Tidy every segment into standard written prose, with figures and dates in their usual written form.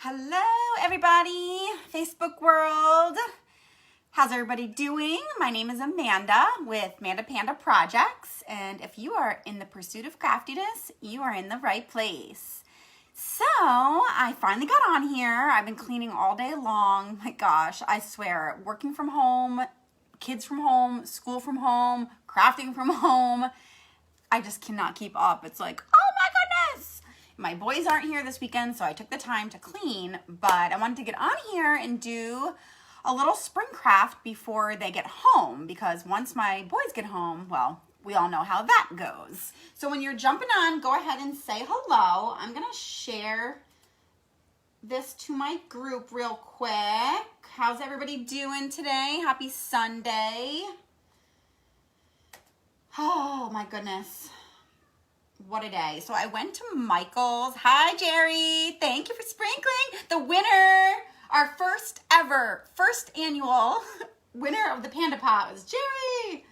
Hello everybody, Facebook world. How's everybody doing? My name is Amanda with Amanda Panda Projects, and if you are in the pursuit of craftiness, you are in the right place. So I finally got on here. I've been cleaning all day long. My gosh, I swear, working from home, kids from home, school from home, crafting from home. I just cannot keep up. It's like, oh my goodness. My boys aren't here this weekend, so I took the time to clean, but I wanted to get on here and do a little spring craft before they get home, because once my boys get home, well, we all know how that goes. So when you're jumping on, go ahead and say hello. I'm gonna share this to my group real quick. How's everybody doing today? Happy Sunday. Oh my goodness. What a day. So I went to Michael's. Hi, Jerry. Thank you for sprinkling. The winner, our first annual winner of the Panda Pot was Jerry.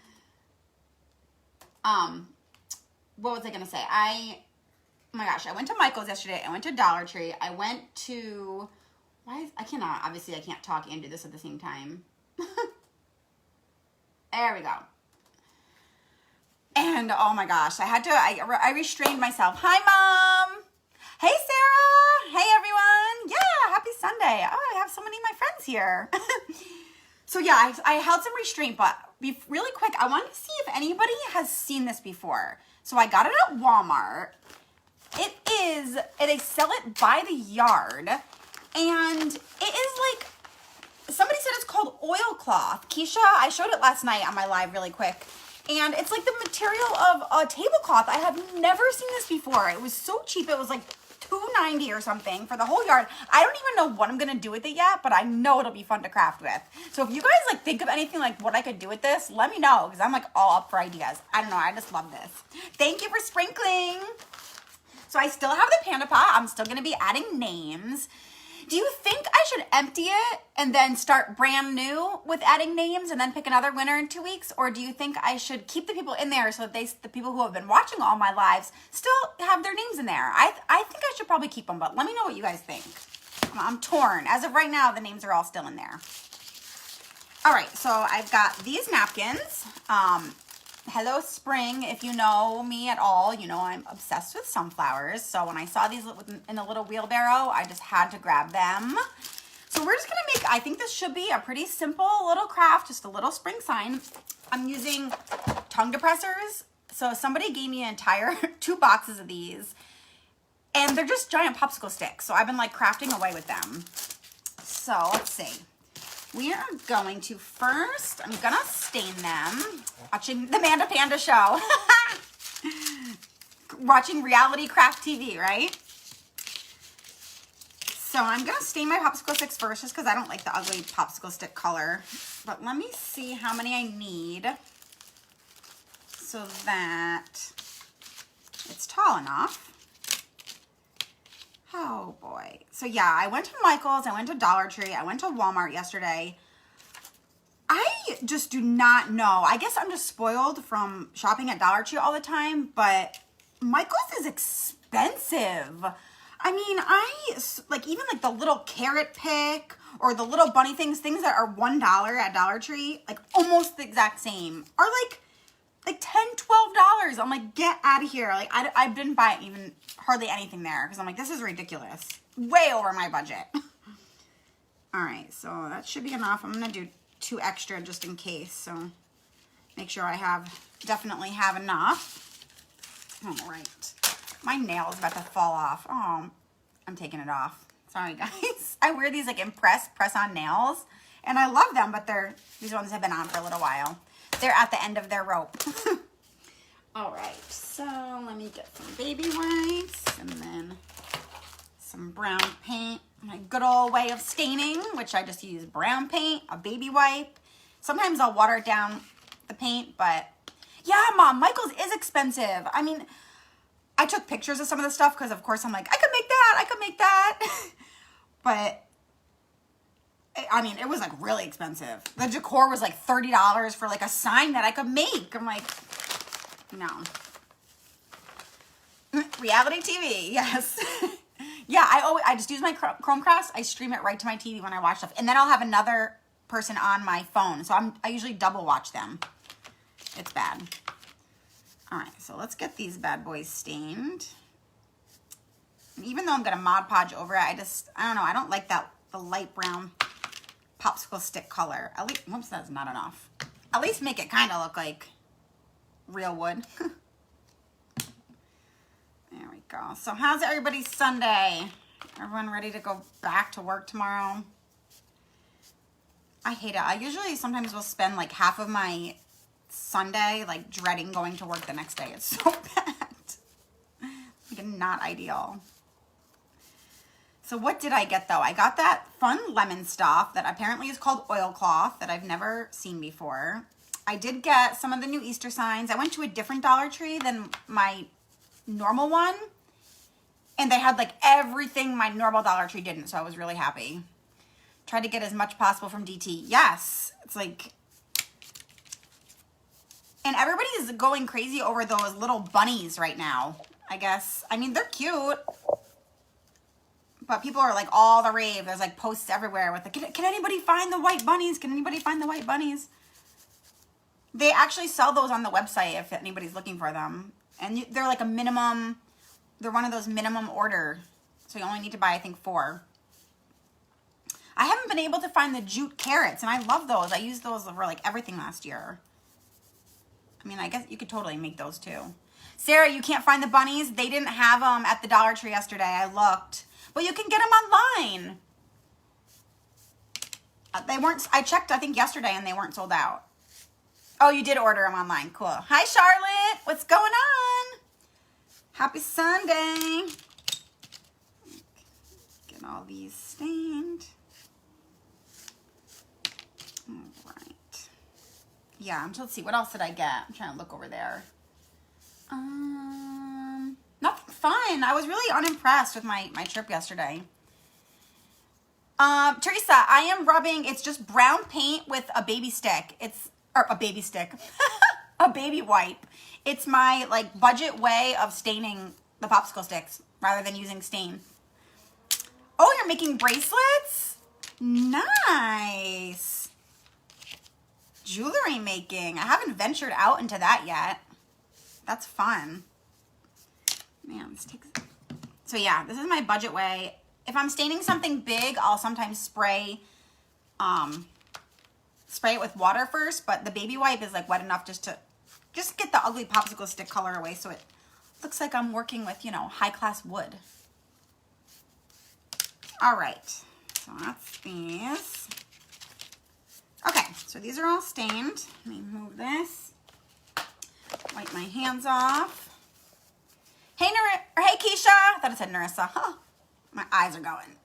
What was I going to say? Oh my gosh, I went to Michael's yesterday. I went to Dollar Tree. I went to, obviously I can't talk and do this at the same time. There we go. And oh my gosh, I restrained myself. Hi, Mom. Hey, Sarah. Hey, everyone. Yeah, happy Sunday. Oh, I have so many of my friends here. So yeah, I held some restraint, but really quick, I wanted to see if anybody has seen this before. So I got it at Walmart. They sell it by the yard, and it is like, somebody said it's called oilcloth. Keisha, I showed it last night on my live really quick. And it's like the material of a tablecloth. I have never seen this before. It was so cheap. It was like $2.90 or something for the whole yard. I don't even know what I'm going to do with it yet, but I know it'll be fun to craft with. So if you guys like think of anything like what I could do with this, let me know, because I'm like all up for ideas. I don't know. I just love this. Thank you for sprinkling. So I still have the Panda Pot. I'm still going to be adding names. Do you think I should empty it and then start brand new with adding names and then pick another winner in 2 weeks? Or do you think I should keep the people in there so that the people who have been watching all my lives still have their names in there? I think I should probably keep them, but let me know what you guys think. I'm torn. As of right now, the names are all still in there. All right, so I've got these napkins. Hello Spring, if you know me at all, you know I'm obsessed with sunflowers. So when I saw these in a little wheelbarrow, I just had to grab them. So we're just gonna make, I think this should be a pretty simple little craft, just a little spring sign. I'm using tongue depressors. So somebody gave me an entire 2 boxes of these, and they're just giant popsicle sticks. So I've been like crafting away with them. So let's see. We are going to first, I'm gonna stain them. Watching the Amanda Panda show. Watching reality craft TV, right? So I'm gonna stain my popsicle sticks first, just because I don't like the ugly popsicle stick color. But let me see how many I need so that it's tall enough. Oh boy. So yeah, I went to Michael's, I went to Dollar Tree, I went to Walmart yesterday. I just do not know. I guess I'm just spoiled from shopping at Dollar Tree all the time, but Michael's is expensive. I mean, even like the little carrot pick or the little bunny things that are $1 at Dollar Tree, like almost the exact same, are like $10, $12. I'm like, get out of here. Like I didn't buy even hardly anything there because I'm like, this is ridiculous. Way over my budget. All right, so that should be enough. I'm gonna do 2 extra just in case. So make sure I definitely have enough. All right. My nail's about to fall off. Oh, I'm taking it off. Sorry guys. I wear these like press-on nails, and I love them, but these ones have been on for a little while. They're at the end of their rope. All right, so let me get some baby wipes and then some brown paint. My good old way of staining, which I just use brown paint, a baby wipe. Sometimes I'll water it down the paint, but yeah, Mom, Michael's is expensive. I mean, I took pictures of some of the stuff because of course I'm like, I could make that. But I mean, it was like really expensive. The decor was like $30 for like a sign that I could make. I'm like, no. Reality TV, yes. Yeah, I just use my Chromecast. I stream it right to my TV when I watch stuff. And then I'll have another person on my phone. So I usually double watch them. It's bad. All right, so let's get these bad boys stained. And even though I'm going to Mod Podge over it, I don't know. I don't like the light brown popsicle stick color. At least, whoops, that's not enough. At least make it kind of look like real wood. There we go. So how's everybody's Sunday? Everyone ready to go back to work tomorrow? I hate it. I usually sometimes will spend like half of my Sunday like dreading going to work the next day. It's so bad. Like not ideal. So what did I get though? I got that fun lemon stuff that apparently is called oilcloth that I've never seen before. I did get some of the new Easter signs. I went to a different Dollar Tree than my normal one. And they had like everything my normal Dollar Tree didn't. So I was really happy. Tried to get as much possible from DT. Yes. It's like... And everybody is going crazy over those little bunnies right now, I guess. I mean, they're cute. But people are like all the rave. There's like posts everywhere with the, can anybody find the white bunnies? Can anybody find the white bunnies? They actually sell those on the website if anybody's looking for them. And they're like a minimum, they're one of those minimum order. So you only need to buy, I think, 4. I haven't been able to find the jute carrots, and I love those. I used those for like everything last year. I mean, I guess you could totally make those too. Sarah, you can't find the bunnies? They didn't have them at the Dollar Tree yesterday. I looked. But you can get them online. They weren't, I checked, I think, yesterday, and they weren't sold out. Oh, you did order them online. Cool. Hi, Charlotte. What's going on? Happy Sunday. Get all these stained. All right. Yeah, let's see. What else did I get? I'm trying to look over there. Nothing fun. I was really unimpressed with my trip yesterday. Teresa, I am rubbing, it's just brown paint with a baby stick. Or a baby stick. A baby wipe. It's my like budget way of staining the popsicle sticks rather than using stain. Oh, you're making bracelets? Nice. Jewelry making. I haven't ventured out into that yet. That's fun. Man, this takes... So yeah, this is my budget way. If I'm staining something big, I'll sometimes spray it with water first, but the baby wipe is like wet enough just get the ugly popsicle stick color away so it looks like I'm working with, you know, high-class wood. All right, so that's these. Okay, so these are all stained. Let me move this. Wipe my hands off. Hey, hey, Keisha. I thought it said Narissa. Huh. My eyes are going.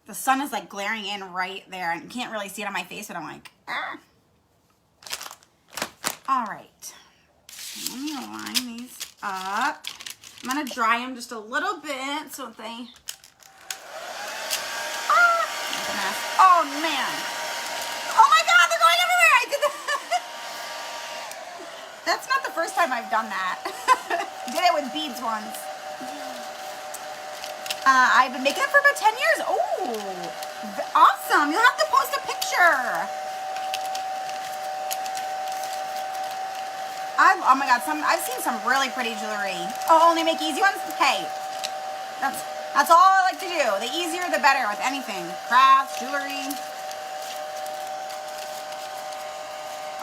The sun is like glaring in right there, and you can't really see it on my face, but I'm like, ah. All right. Let me line these up. I'm gonna dry them just a little bit so that they. Ah! Oh man. Oh my God, they're going everywhere. I did that. That's not the first time I've done that. Did it with beads once. I've been making them for about 10 years. Oh, awesome. You'll have to post a picture. Oh my God, I've seen some really pretty jewelry. Oh, only make easy ones? Hey, that's all I like to do. The easier, the better with anything. Crafts, jewelry.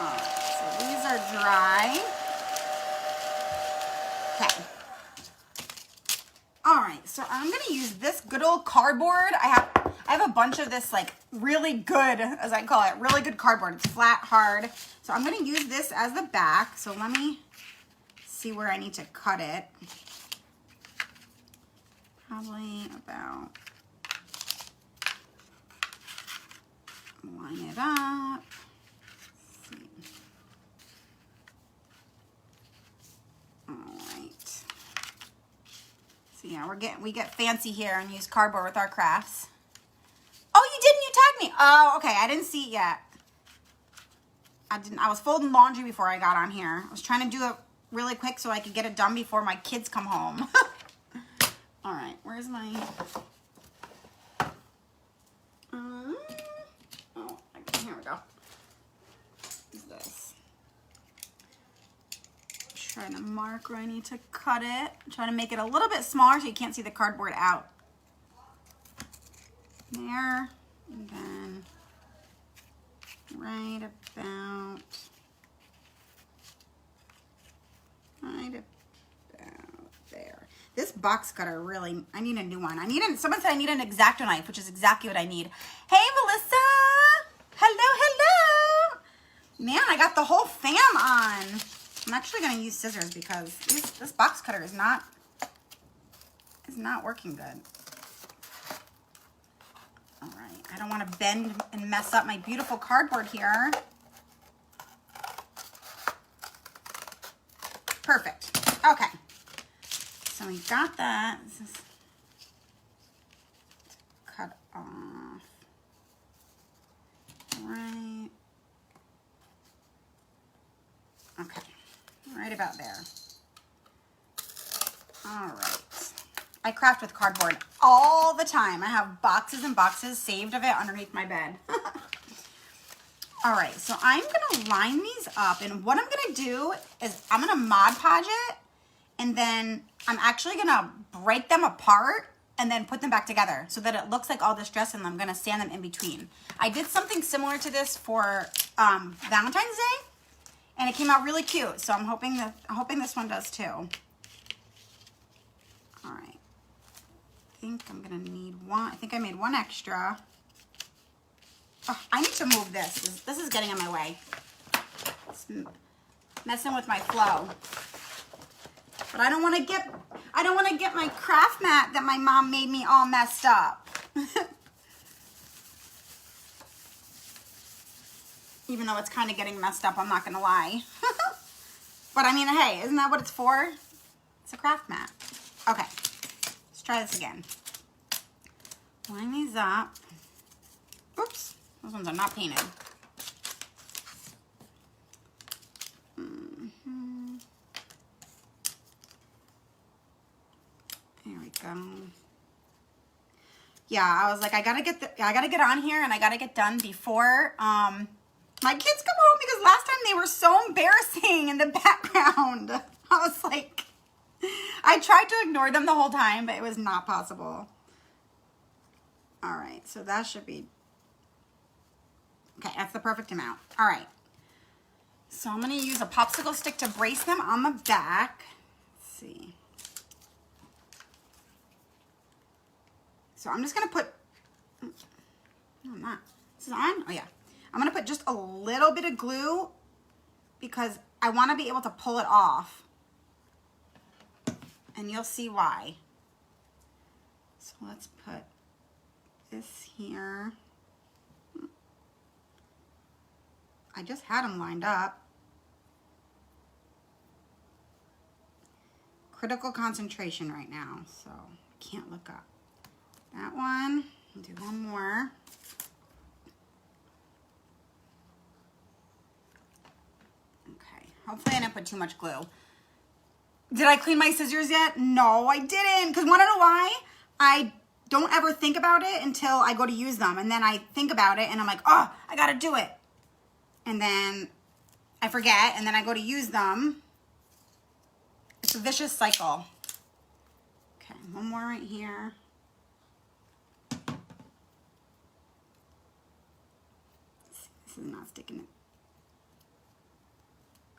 All right, so these are dry. Okay. All right, so I'm gonna use this good old cardboard. I have a bunch of this like really good, as I call it, really good cardboard. It's flat, hard. So I'm gonna use this as the back. So let me see where I need to cut it. Probably about, line it up. Let's see. All right. So yeah, we get fancy here and use cardboard with our crafts. Oh, you didn't? You tagged me. Oh, okay. I didn't see it yet. I was folding laundry before I got on here. I was trying to do it really quick so I could get it done before my kids come home. All right, where's my, oh, here we go. What's this? Trying to mark where I need to cut it. Trying to make it a little bit smaller so you can't see the cardboard out. There, and then right about there. This box cutter really, I need a new one. Someone said I need an X-acto knife, which is exactly what I need. Hey, Melissa. Hello, hello. Man, I got the whole fam on. I'm actually going to use scissors because this box cutter is not working good. All right, I don't want to bend and mess up my beautiful cardboard here. Perfect. Okay. So we got that. This is cut off. Right. Okay. Right about there. All right. I craft with cardboard all the time. I have boxes and boxes saved of it underneath my bed. All right, so I'm gonna line these up, and what I'm gonna do is I'm gonna Mod Podge it, and then I'm actually gonna break them apart and then put them back together so that it looks like all this dress, and I'm gonna sand them in between. I did something similar to this for Valentine's Day, and it came out really cute. So I'm hoping this one does too. All right. I think I'm gonna need one. I think I made one extra. Oh, I need to move this. This is getting in my way. It's messing with my flow. But I don't want to get my craft mat that my mom made me all messed up. Even though it's kind of getting messed up, I'm not gonna lie. But I mean, hey, isn't that what it's for? It's a craft mat. Okay. Let's try this again. Line these up. Oops, those ones are not painted. There we go. Yeah, I was like, I gotta get on here and I gotta get done before my kids come home, because last time they were so embarrassing in the background. I was like, I tried to ignore them the whole time, but it was not possible. All right, so that should be, okay, that's the perfect amount. All right, so I'm gonna use a popsicle stick to brace them on the back. Let's see. So I'm just gonna put, no, I'm not. This is on? Oh yeah. I'm gonna put just a little bit of glue because I wanna be able to pull it off. And you'll see why. So let's put this here. I just had them lined up. Critical concentration right now, so I can't look up. That one, I'll do one more. Okay, hopefully I didn't put too much glue. Did I clean my scissors yet? No, I didn't, because wanna know why? I don't ever think about it until I go to use them, and then I think about it and I'm like, oh, I gotta do it. And then I forget, and then I go to use them. It's a vicious cycle. Okay, one more right here. This is not sticking it.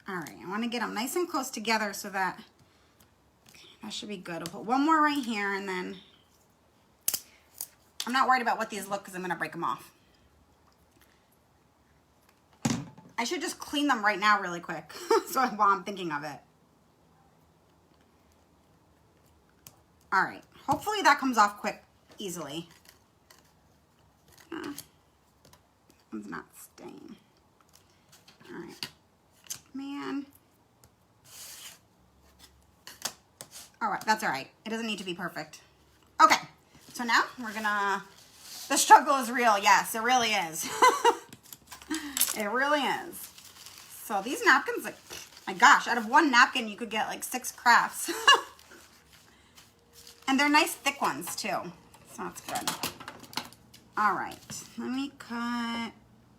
All right, I want to get them nice and close together so that, okay, that should be good. I'll put one more right here, and then I'm not worried about what these look because I'm going to break them off. I should just clean them right now really quick so while I'm thinking of it. All right, hopefully that comes off quick, easily. It's not staying. All right, man. All right, that's all right. It doesn't need to be perfect. Okay, so now we're gonna, the struggle is real. Yes, it really is. It really is. So these napkins, like, my gosh, out of one napkin, you could get like 6 crafts. And they're nice thick ones too. So that's good. All right, let me cut.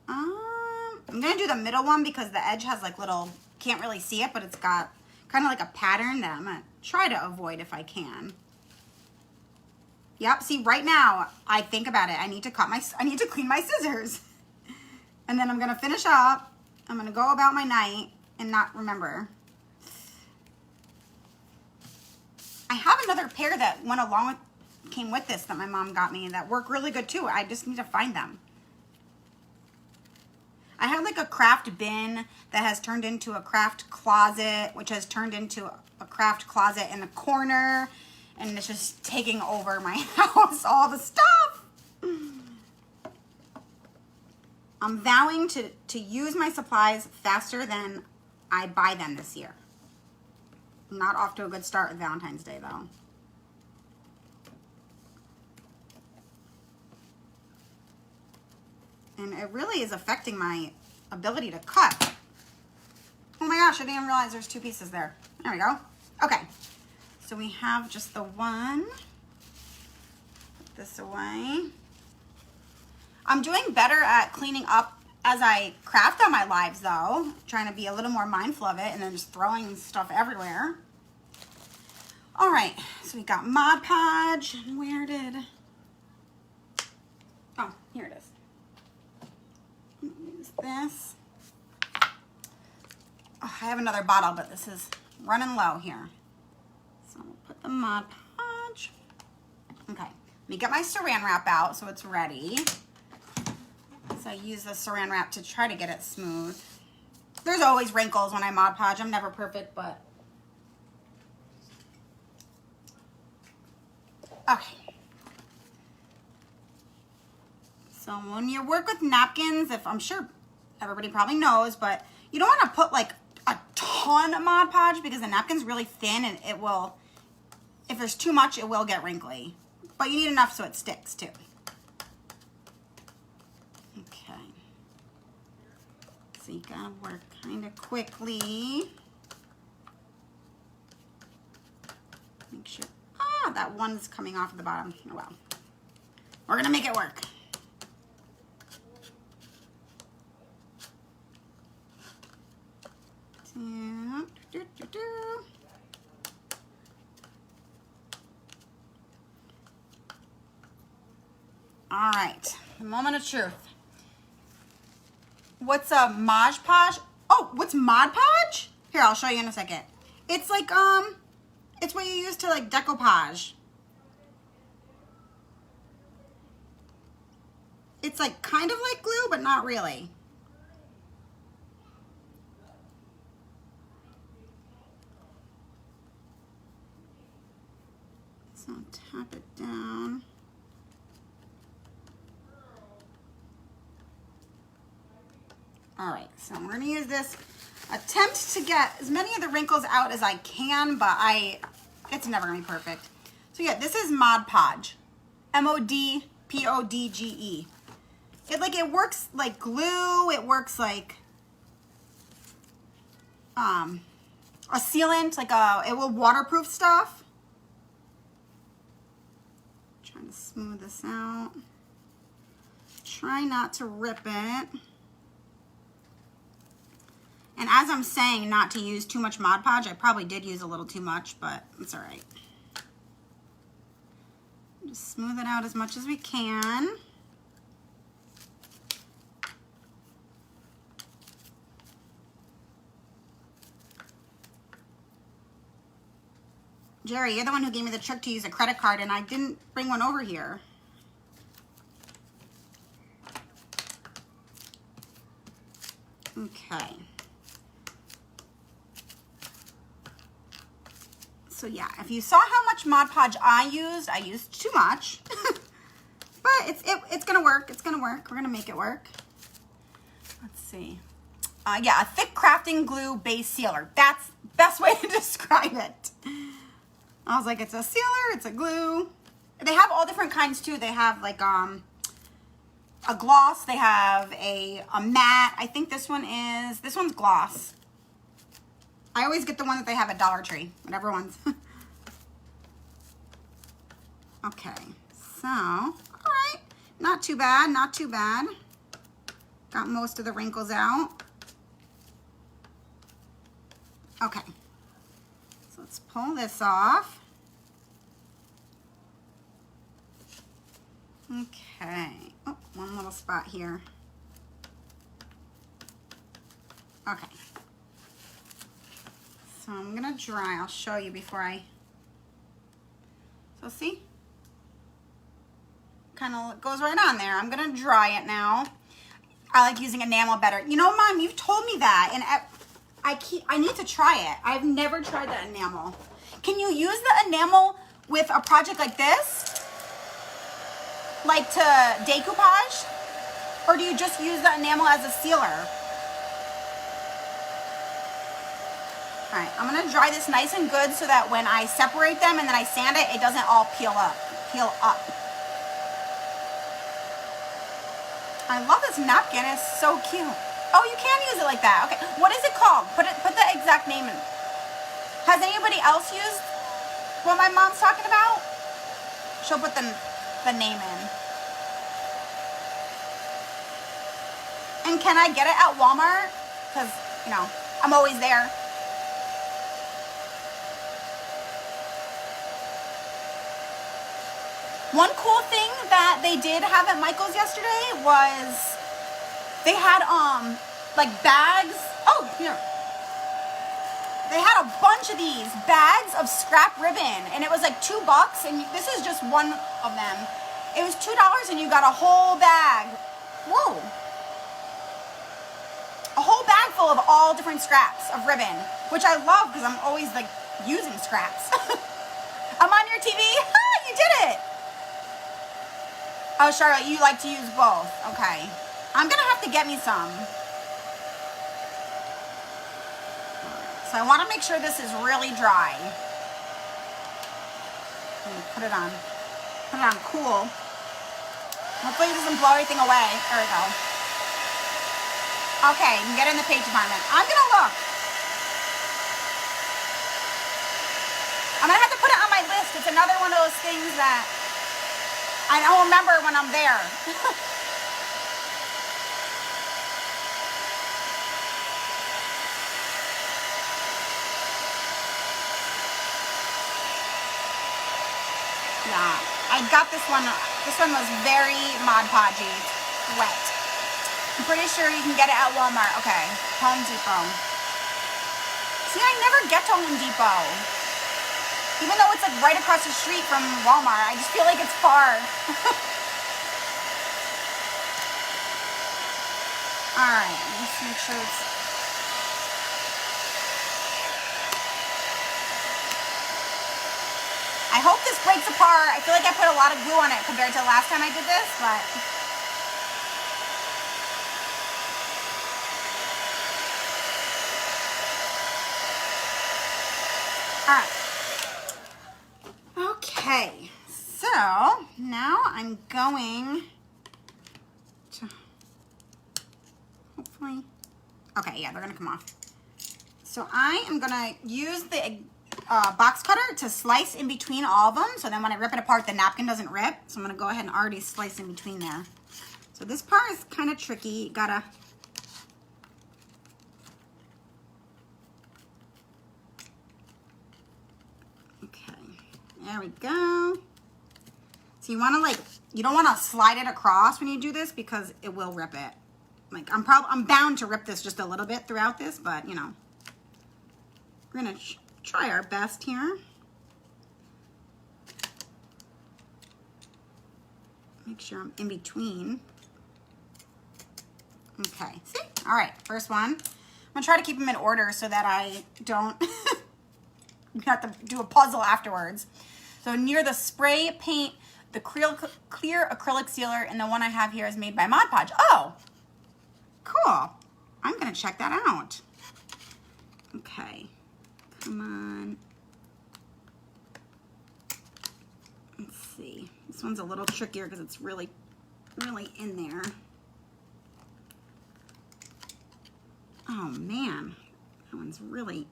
I'm gonna do the middle one because the edge has like little, can't really see it, but it's got kind of like a pattern that I'm gonna try to avoid if I can. Yep, see right now, I think about it. I need to clean my scissors. And then I'm gonna finish up. I'm gonna go about my night and not remember. I have another pair that went along with, came with this that my mom got me that work really good too. I just need to find them. I have like a craft bin that has turned into a craft closet, which has turned into a craft closet in the corner, and it's just taking over my house, all the stuff. I'm vowing to use my supplies faster than I buy them this year. I'm not off to a good start with Valentine's Day though. And it really is affecting my ability to cut. Oh my gosh, I didn't even realize there's two pieces there. There we go. Okay, so we have just the one. Put this away. I'm doing better at cleaning up as I craft on my lives though. Trying to be a little more mindful of it and then just throwing stuff everywhere. All right, so we got Mod Podge. Where did, oh, here it is. Use this. Oh, I have another bottle, but this is running low here. So we'll put the Mod Podge. Okay, let me get my saran wrap out so it's ready. So I use the saran wrap to try to get it smooth. There's always wrinkles when I Mod Podge. I'm never perfect, but. Okay. So when you work with napkins, if I'm sure everybody probably knows, but you don't want to put like a ton of Mod Podge because the napkin's really thin and it will, if there's too much, it will get wrinkly. But you need enough so it sticks too. Okay. So you gotta work kind of quickly. Make sure, that one's coming off at the bottom. Oh well. We're gonna make it work. All right, the moment of truth. What's a Mod Podge? Oh, what's Mod Podge? Here, I'll show you in a second. It's like, it's what you use to like decoupage. It's like kind of like glue, but not really. So tap it down. All right, so we're gonna use this, attempt to get as many of the wrinkles out as I can, but it's never gonna be perfect. So yeah, this is Mod Podge, M-O-D-P-O-D-G-E. It works like glue, it works like a sealant, it will waterproof stuff. Trying to smooth this out. Try not to rip it. And as I'm saying not to use too much Mod Podge, I probably did use a little too much, but it's all right. Just smooth it out as much as we can. Jerry, you're the one who gave me the trick to use a credit card, and I didn't bring one over here. Okay. So yeah, if you saw how much Mod Podge I used too much. But it's gonna work. It's gonna work. We're gonna make it work. Let's see. Yeah, a thick crafting glue base sealer. That's the best way to describe it. I was like, it's a sealer, it's a glue. They have all different kinds too. They have like a gloss, they have a matte. I think this one's gloss. I always get the one that they have at Dollar Tree, whatever ones. Okay, so, all right, not too bad, not too bad. Got most of the wrinkles out. Okay, so let's pull this off. Okay, oh, one little spot here. Okay, so I'm gonna dry, I'll show you before so see? Kind of goes right on there. I'm gonna dry it now. I like using enamel better. You know, Mom, you've told me that, and I need to try it. I've never tried the enamel. Can you use the enamel with a project like this? Like to decoupage? Or do you just use the enamel as a sealer? All right, I'm gonna dry this nice and good so that when I separate them and then I sand it, it doesn't all peel up. I love this napkin, it's so cute. Oh, you can use it like that. Okay, what is it called? Put the exact name in. Has anybody else used what my mom's talking about? She'll put the name in. And can I get it at Walmart? Because, you know, I'm always there. One cool thing that they did have at Michael's yesterday was they had like bags. Oh, here. They had a bunch of these bags of scrap ribbon, and it was like $2, and this is just one of them. It was $2 and you got a whole bag. Whoa. A whole bag full of all different scraps of ribbon, which I love because I'm always like using scraps. I'm on your TV. You did it. Oh, Charlotte, you like to use both. Okay. I'm going to have to get me some. So I want to make sure this is really dry. Put it on. Put it on cool. Hopefully it doesn't blow everything away. There we go. Okay, you can get in the paint department. I'm going to look. I'm going to have to put it on my list. It's another one of those things that I don't remember when I'm there. Yeah, I got this one. This one was very Mod Podge, wet. I'm pretty sure you can get it at Walmart. Okay, Home Depot. See, I never get to Home Depot. Even though it's like right across the street from Walmart, I just feel like it's far. All right, let's make sure it's... I hope this breaks apart. I feel like I put a lot of glue on it compared to the last time I did this, but... All right. Okay, so now I'm going to, hopefully, okay, yeah, they're gonna come off. So I am gonna use the box cutter to slice in between all of them, so then when I rip it apart, the napkin doesn't rip. So I'm gonna go ahead and already slice in between there. So this part is kind of tricky. You gotta, there we go. So you want to like, you don't want to slide it across when you do this because it will rip it. Like I'm bound to rip this just a little bit throughout this, but you know, we're gonna try our best here. Make sure I'm in between. Okay, see? All right, first one. I'm gonna try to keep them in order so that I don't have to do a puzzle afterwards. So near the spray paint, the clear acrylic sealer, and the one I have here is made by Mod Podge. Oh, cool. I'm gonna check that out. Okay, come on. Let's see. This one's a little trickier because it's really in there. Oh man, that one's really,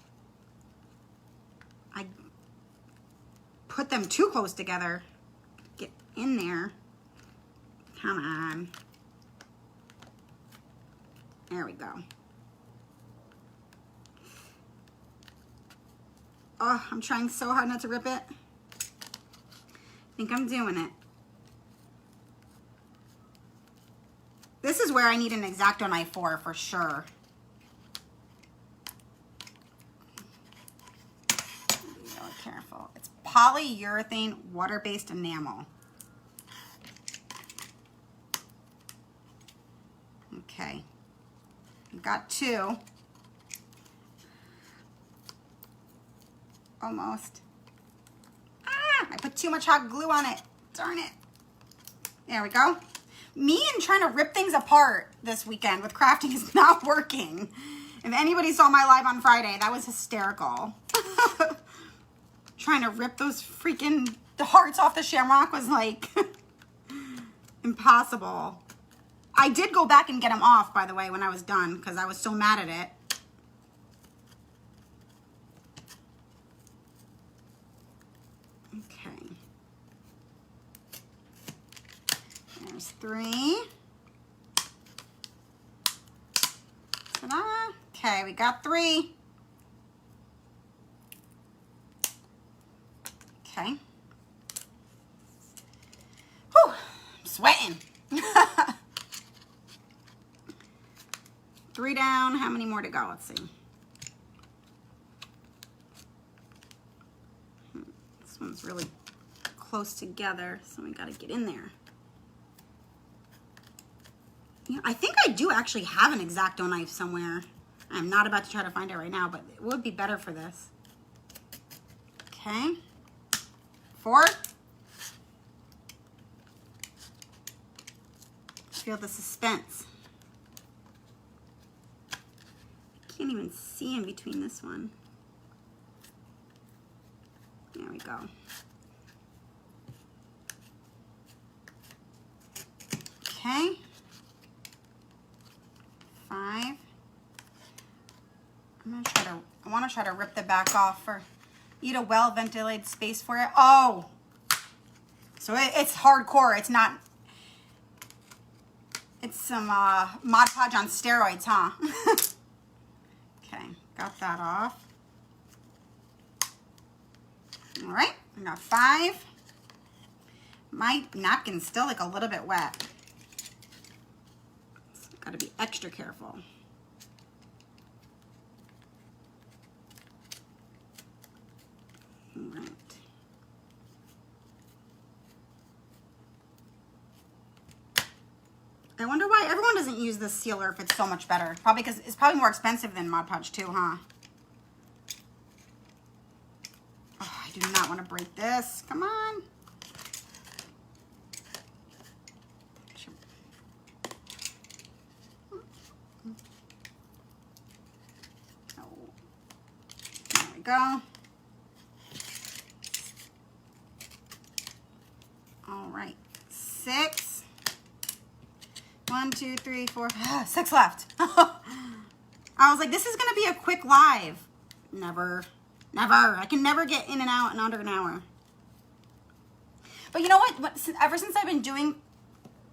I put them too close together. in there. Come on. There we go. Oh, I'm trying so hard not to rip it. I think I'm doing it. This is where I need an X-acto knife for sure. Be really careful. It's polyurethane water-based enamel. Okay. I've got 2. Almost. Ah, I put too much hot glue on it. Darn it. There we go. Me and trying to rip things apart this weekend with crafting is not working. If anybody saw my live on Friday, that was hysterical. Trying to rip those freaking hearts off the shamrock was like impossible. I did go back and get them off, by the way, when I was done because I was so mad at it. Okay. There's 3. Ta-da. Okay, we got 3. Okay. Whew, I'm sweating. 3 down. How many more to go? Let's see. This one's really close together, so we got to get in there. You know, I think I do actually have an X-acto knife somewhere. I'm not about to try to find it right now, but it would be better for this. Okay. 4. Feel the suspense. Can't even see in between this one. There we go. Okay. 5. I want to try to rip the back off or need a well-ventilated space for it. Oh, so it's hardcore. It's not. It's some Mod Podge on steroids, huh? Okay, got that off. All right, I got 5. My napkin's still like a little bit wet. So gotta be extra careful. All right. I wonder why everyone doesn't use this sealer if it's so much better. Probably because it's probably more expensive than Mod Podge too, huh? Oh, I do not want to break this. Come on. Oh. There we go. All right. 6. 1, 2, 3, 4, 6 left. I was like, this is going to be a quick live. Never. Never. I can never get in and out in under an hour. But you know what? Ever since I've been doing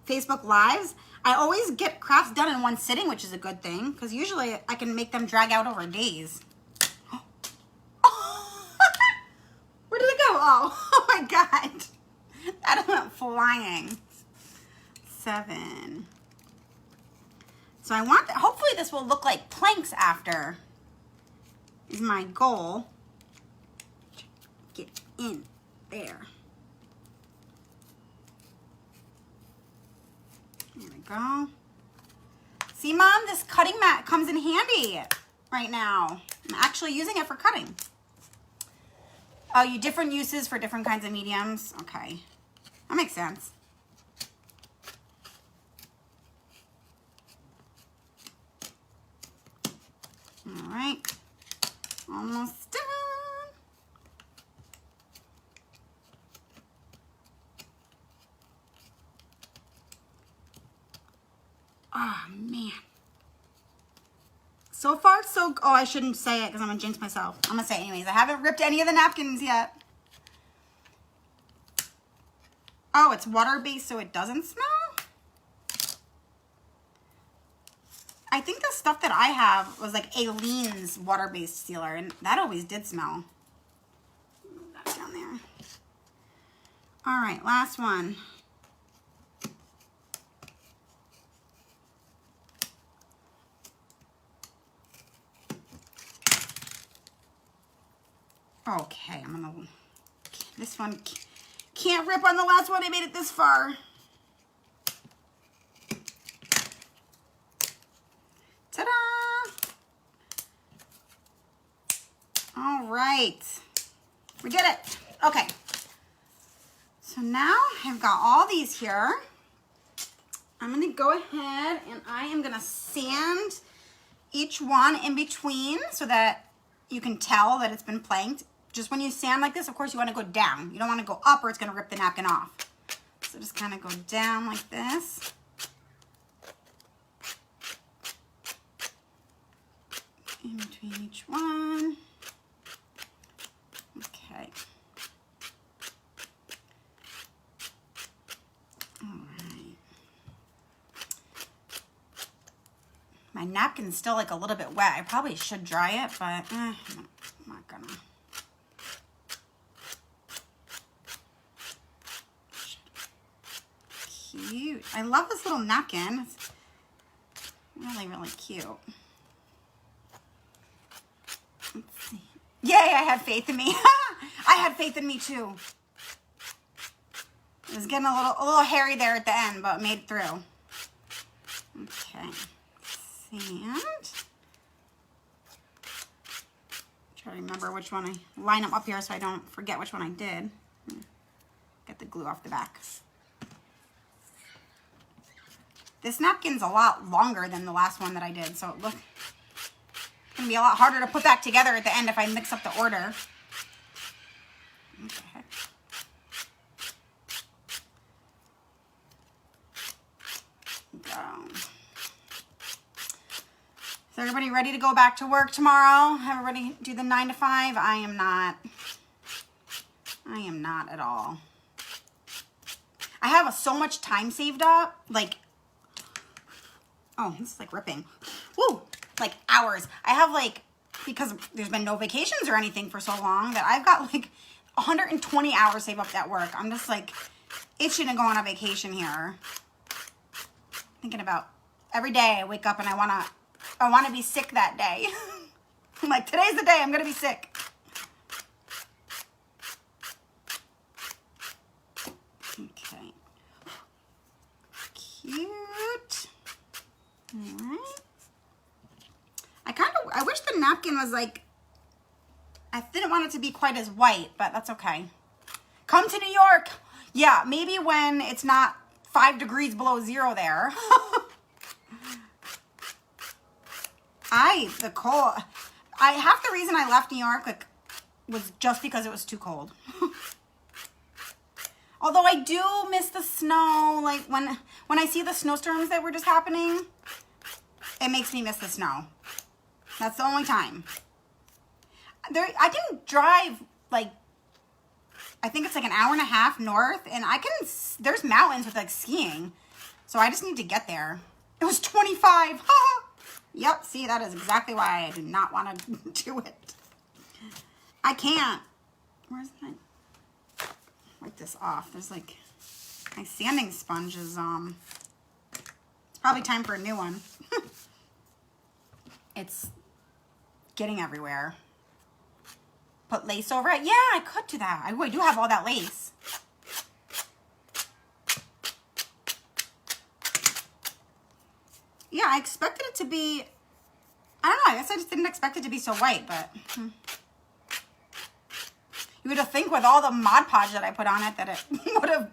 Facebook Lives, I always get crafts done in one sitting, which is a good thing. Because usually I can make them drag out over days. Where did it go? Oh my God. That went flying. 7. So I want, hopefully this will look like planks after, is my goal. Get in there. There we go. See, Mom, this cutting mat comes in handy right now. I'm actually using it for cutting. Oh, you different uses for different kinds of mediums? Okay, that makes sense. All right, almost done. Oh, man. So far, so... Oh, I shouldn't say it because I'm going to jinx myself. I'm going to say it anyways. I haven't ripped any of the napkins yet. Oh, it's water-based so it doesn't smell? I think the stuff that I have was like Aleene's water-based sealer, and that always did smell. Move that down there. All right, last one. Okay, I'm gonna, this one can't rip on the last one. I made it this far. Ta-da! All right, we did it. Okay, so now I've got all these here. I'm gonna go ahead and I am gonna sand each one in between so that you can tell that it's been planked. Just when you sand like this, of course, you want to go down. You don't want to go up or it's going to rip the napkin off. So just kind of go down like this. In between each one. Okay. All right. My napkin's still like a little bit wet. I probably should dry it, but I'm not gonna. Cute. I love this little napkin. It's really, really cute. Let's see. Yay, I had faith in me. I had faith in me too. It was getting a little hairy there at the end, but made it through. Okay. Sand. Try to remember which one I line them up here so I don't forget which one I did. Get the glue off the back. This napkin's a lot longer than the last one that I did, so look, it's gonna be a lot harder to put back together at the end if I mix up the order. Okay. Go. Is everybody ready to go back to work tomorrow? Everybody do the 9 to 5? I am not. I am not at all. I have so much time saved up, like, oh, this is like ripping. Woo, like hours. I have like, because there's been no vacations or anything for so long, that I've got like 120 hours saved up at work. I'm just like itching to go on a vacation here. Thinking about every day I wake up and I wanna be sick that day. I'm like, today's the day I'm gonna be sick. Okay. Cute. All right. I wish the napkin was like, I didn't want it to be quite as white, but that's okay. Come to New York. Yeah, maybe when it's not 5 degrees below zero there. Half the reason I left New York was just because it was too cold. Although I do miss the snow, like when I see the snowstorms that were just happening, it makes me miss the snow. That's the only time. I can drive like, I think it's like an hour and a half north, and there's mountains with like skiing. So I just need to get there. It was 25. Yep, see, that is exactly why I do not want to do it. I can't. Where's my, wipe this off. There's like, my sanding sponge is, it's probably time for a new one. It's getting everywhere. Put lace over it? Yeah, I could do that. I do have all that lace. Yeah, I expected it to be, I don't know, I guess I just didn't expect it to be so white, but you would have think with all the Mod Podge that I put on it that it would have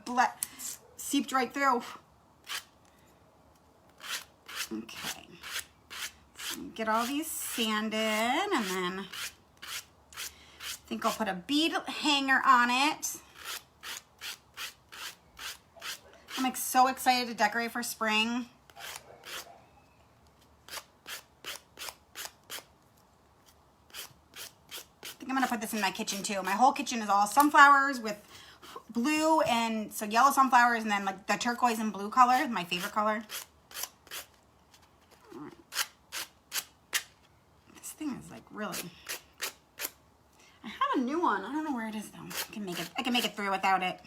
seeped right through. Okay. So get all these sanded, and then I think I'll put a bead hanger on it. I'm like so excited to decorate for spring. I'm gonna put this in my kitchen too. My whole kitchen is all sunflowers with blue and so yellow sunflowers and then like the turquoise and blue color, my favorite color. This thing is like really, I have a new one. I don't know where it is though. I can make it through without it.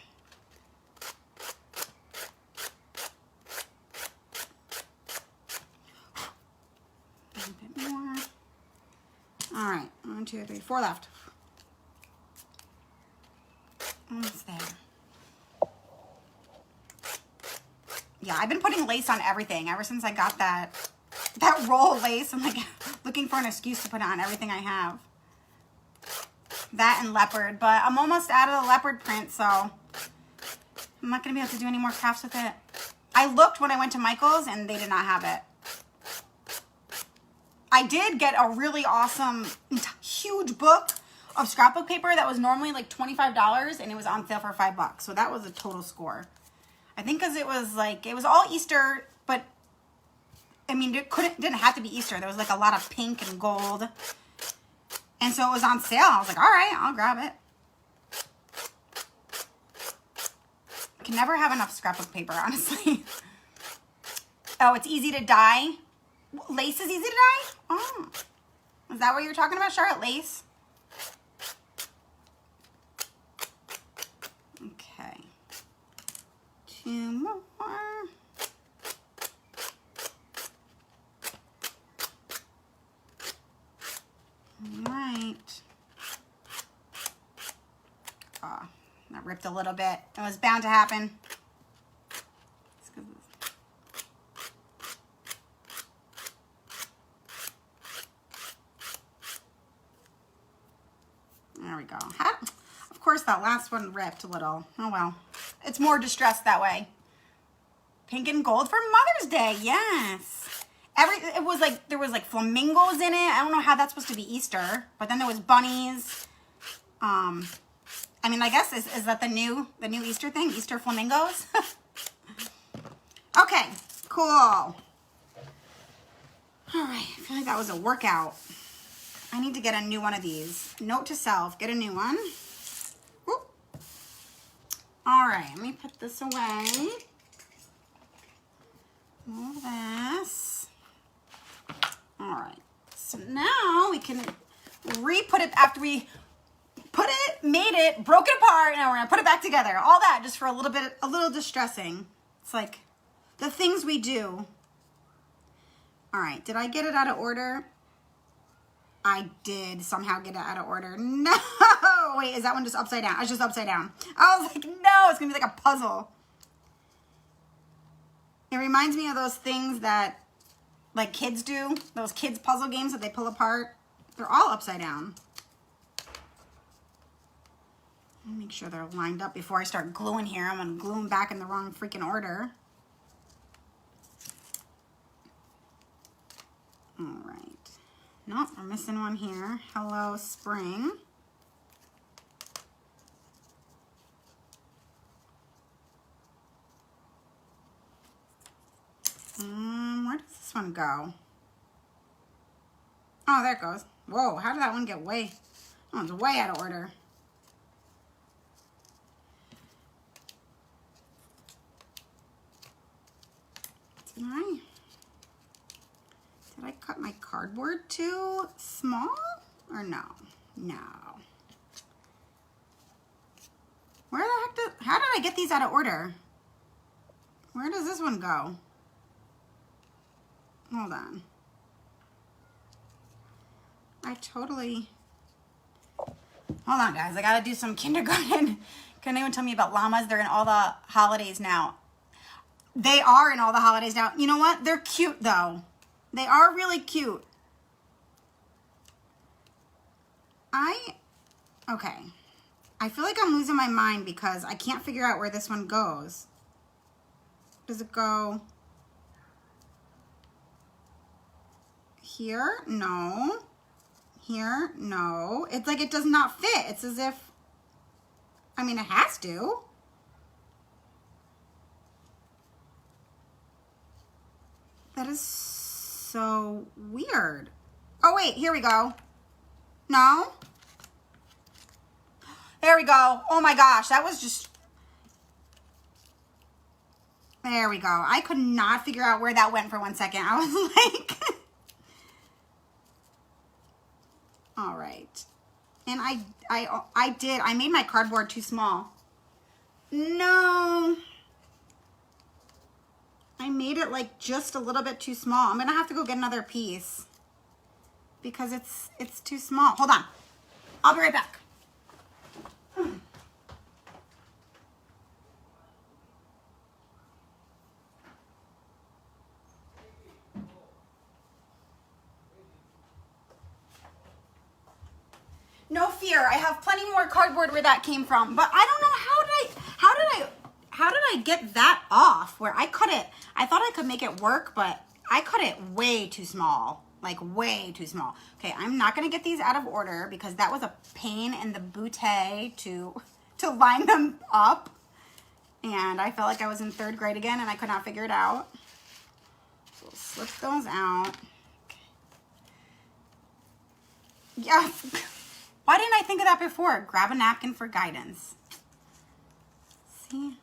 A bit more. All right, 1, 2, 3, 4 left. Almost there. Yeah, I've been putting lace on everything ever since I got that roll of lace. I'm like looking for an excuse to put on everything I have. That and leopard, but I'm almost out of the leopard print, so I'm not gonna be able to do any more crafts with it. I looked when I went to Michael's and they did not have it. I did get a really awesome, huge book of scrapbook paper that was normally like $25 and it was on sale for $5. So that was a total score. I think because it was like, it was all Easter, but I mean, it didn't have to be Easter. There was like a lot of pink and gold. And so it was on sale. I was like, all right, I'll grab it. I can never have enough scrapbook paper, honestly. Oh, it's easy to dye. Lace is easy to dye? Oh. Is that what you're talking about, Charlotte? Lace? Okay. 2 more. Alright. Oh, that ripped a little bit. It was bound to happen. There we go. Of course, that last one ripped a little. Oh well. It's more distressed that way. Pink and gold for Mother's Day. Yes. It was like, there was like flamingos in it. I don't know how that's supposed to be Easter. But then there was bunnies. I mean, I guess, is that the new Easter thing? Easter flamingos? Okay, cool. All right, I feel like that was a workout. I need to get a new one of these. Note to self, get a new one. Whoop. All right, let me put this away. Move this. All right, so now we can re-put it after we put it, made it, broke it apart, and we're gonna put it back together. All that just for a little distressing. It's like the things we do. All right, did I get it out of order? I did somehow get it out of order. No, wait, is that one just upside down? It's just upside down. I was like, no, it's gonna be like a puzzle. It reminds me of those things that like kids do, those kids puzzle games that they pull apart. They're all upside down. Let me make sure they're lined up before I start gluing here. I'm gonna glue them back in the wrong freaking order. All right. Nope, we're missing one here. Hello, spring. Where does this one go? Oh, there it goes. Whoa, how did that one get way? Oh, it's way out of order. Did I cut my cardboard too small? Or no? No. Where the heck how did I get these out of order? Where does this one go? Hold on. Hold on, guys. I gotta do some kindergarten. Can anyone tell me about llamas? They're in all the holidays now. They are in all the holidays now. You know what? They're cute, though. They are really cute. Okay. I feel like I'm losing my mind because I can't figure out where this one goes. Does it go here? No. Here? No. It's like it does not fit. It's as if, I mean, it has to. That is so weird. Oh, wait, here we go. No? There we go. Oh my gosh, that was just, There we go. I could not figure out where that went for 1 second. I was like, all right. And I made my cardboard too small. No. I made it like just a little bit too small. I'm gonna have to go get another piece because it's too small. Hold on. I'll be right back. No fear, I have plenty more cardboard where that came from, but I don't know how did I get that off where I cut it. I thought I could make it work, but I cut it way too small, like way too small. Okay, I'm not gonna get these out of order because that was a pain in the bootay to line them up. And I felt like I was in 3rd grade again and I could not figure it out. So we'll slip those out. Okay. Yeah. Why didn't I think of that before? Grab a napkin for guidance. See?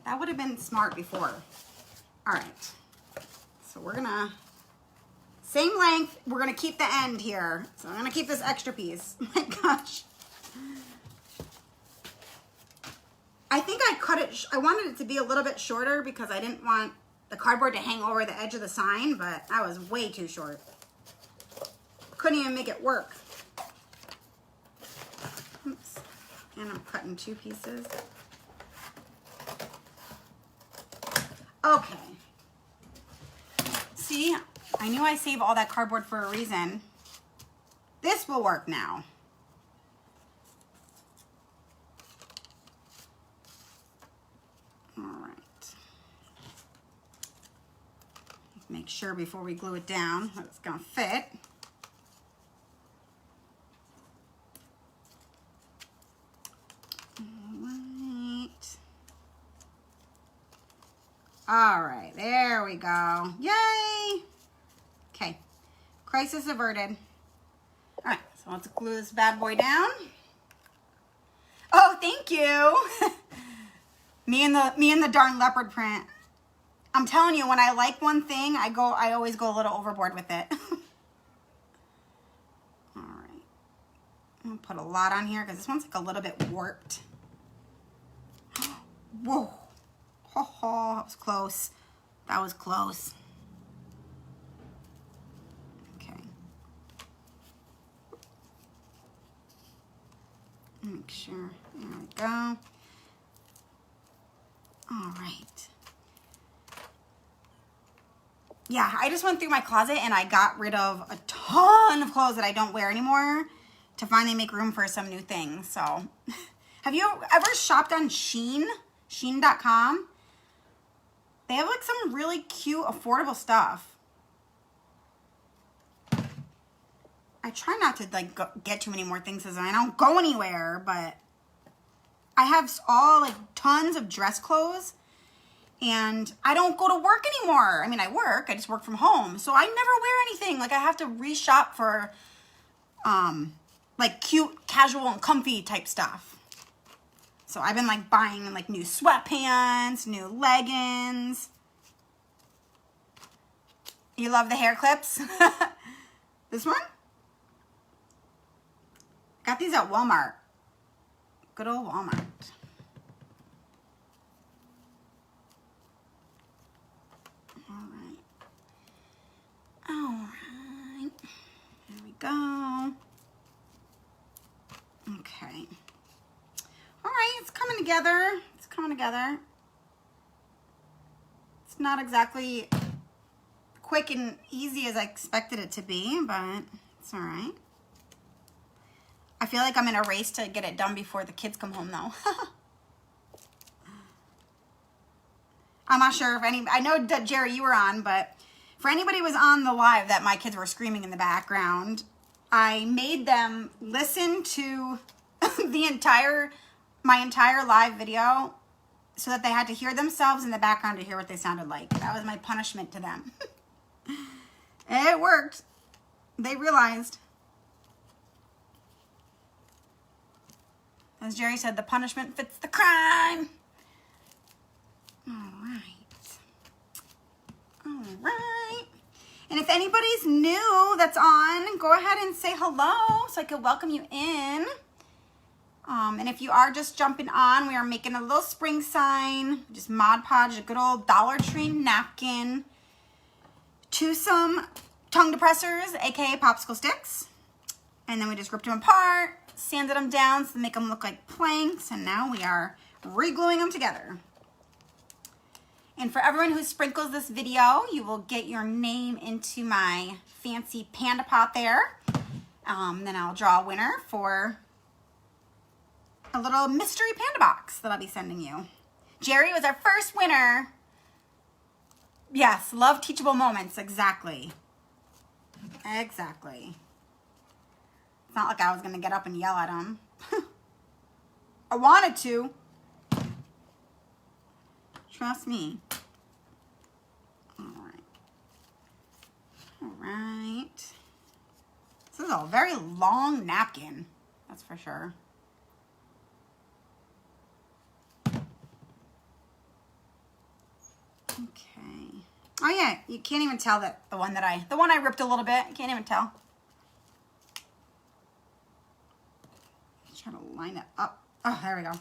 That would have been smart before. All right. So we're gonna, same length, we're gonna keep the end here. So I'm gonna keep this extra piece. Oh my gosh. I think I cut it, I wanted it to be a little bit shorter because I didn't want the cardboard to hang over the edge of the sign, but I was way too short. Couldn't even make it work. Oops. And I'm cutting 2 pieces. Okay. See, I knew I saved all that cardboard for a reason. This will work now. All right. Make sure before we glue it down that it's gonna fit. All right, there we go. Yay! Okay, crisis averted. All right, so let's glue this bad boy down. Oh, thank you. me and the darn leopard print. I'm telling you, when I like one thing, I always go a little overboard with it. All right, I'm gonna put a lot on here because this one's like a little bit warped. Whoa. Oh, that was close. That was close. Okay. Make sure. There we go. All right. Yeah, I just went through my closet and I got rid of a ton of clothes that I don't wear anymore to finally make room for some new things. So, have you ever shopped on Shein? Shein.com? They have like some really cute, affordable stuff. I try not to like get too many more things as I don't go anywhere, but I have all like tons of dress clothes and I don't go to work anymore. I mean, I work, I just work from home. So I never wear anything. Like I have to reshop for like cute, casual and comfy type stuff. So I've been like buying like new sweatpants, new leggings. You love the hair clips? This one? Got these at Walmart. Good old Walmart. All right. All right. There we go. Okay. All right, it's coming together. It's coming together. It's not exactly quick and easy as I expected it to be, but it's all right. I feel like I'm in a race to get it done before the kids come home, though. I'm not sure if I know that Jerry, you were on, but for anybody who was on the live that my kids were screaming in the background, I made them listen to my entire live video so that they had to hear themselves in the background to hear what they sounded like. That was my punishment to them. And it worked. They realized. As Jerry said, the punishment fits the crime. All right. And if anybody's new that's on, go ahead and say hello so I can welcome you in. And if you are just jumping on, we are making a little spring sign. Just Mod Podge, a good old Dollar Tree napkin, to some tongue depressors, aka popsicle sticks. And then we just ripped them apart, sanded them down to make them look like planks, and now we are re-gluing them together. And for everyone who sprinkles this video, you will get your name into my fancy panda pot there. Then I'll draw a winner for a little mystery panda box that I'll be sending you. Jerry was our first winner. Yes, love teachable moments, exactly. Exactly. It's not like I was gonna get up and yell at him. I wanted to. Trust me. All right. All right. This is a very long napkin, that's for sure. Okay. Oh yeah, you can't even tell that the one I ripped a little bit. You can't even tell. Trying to line it up. Oh, there we go.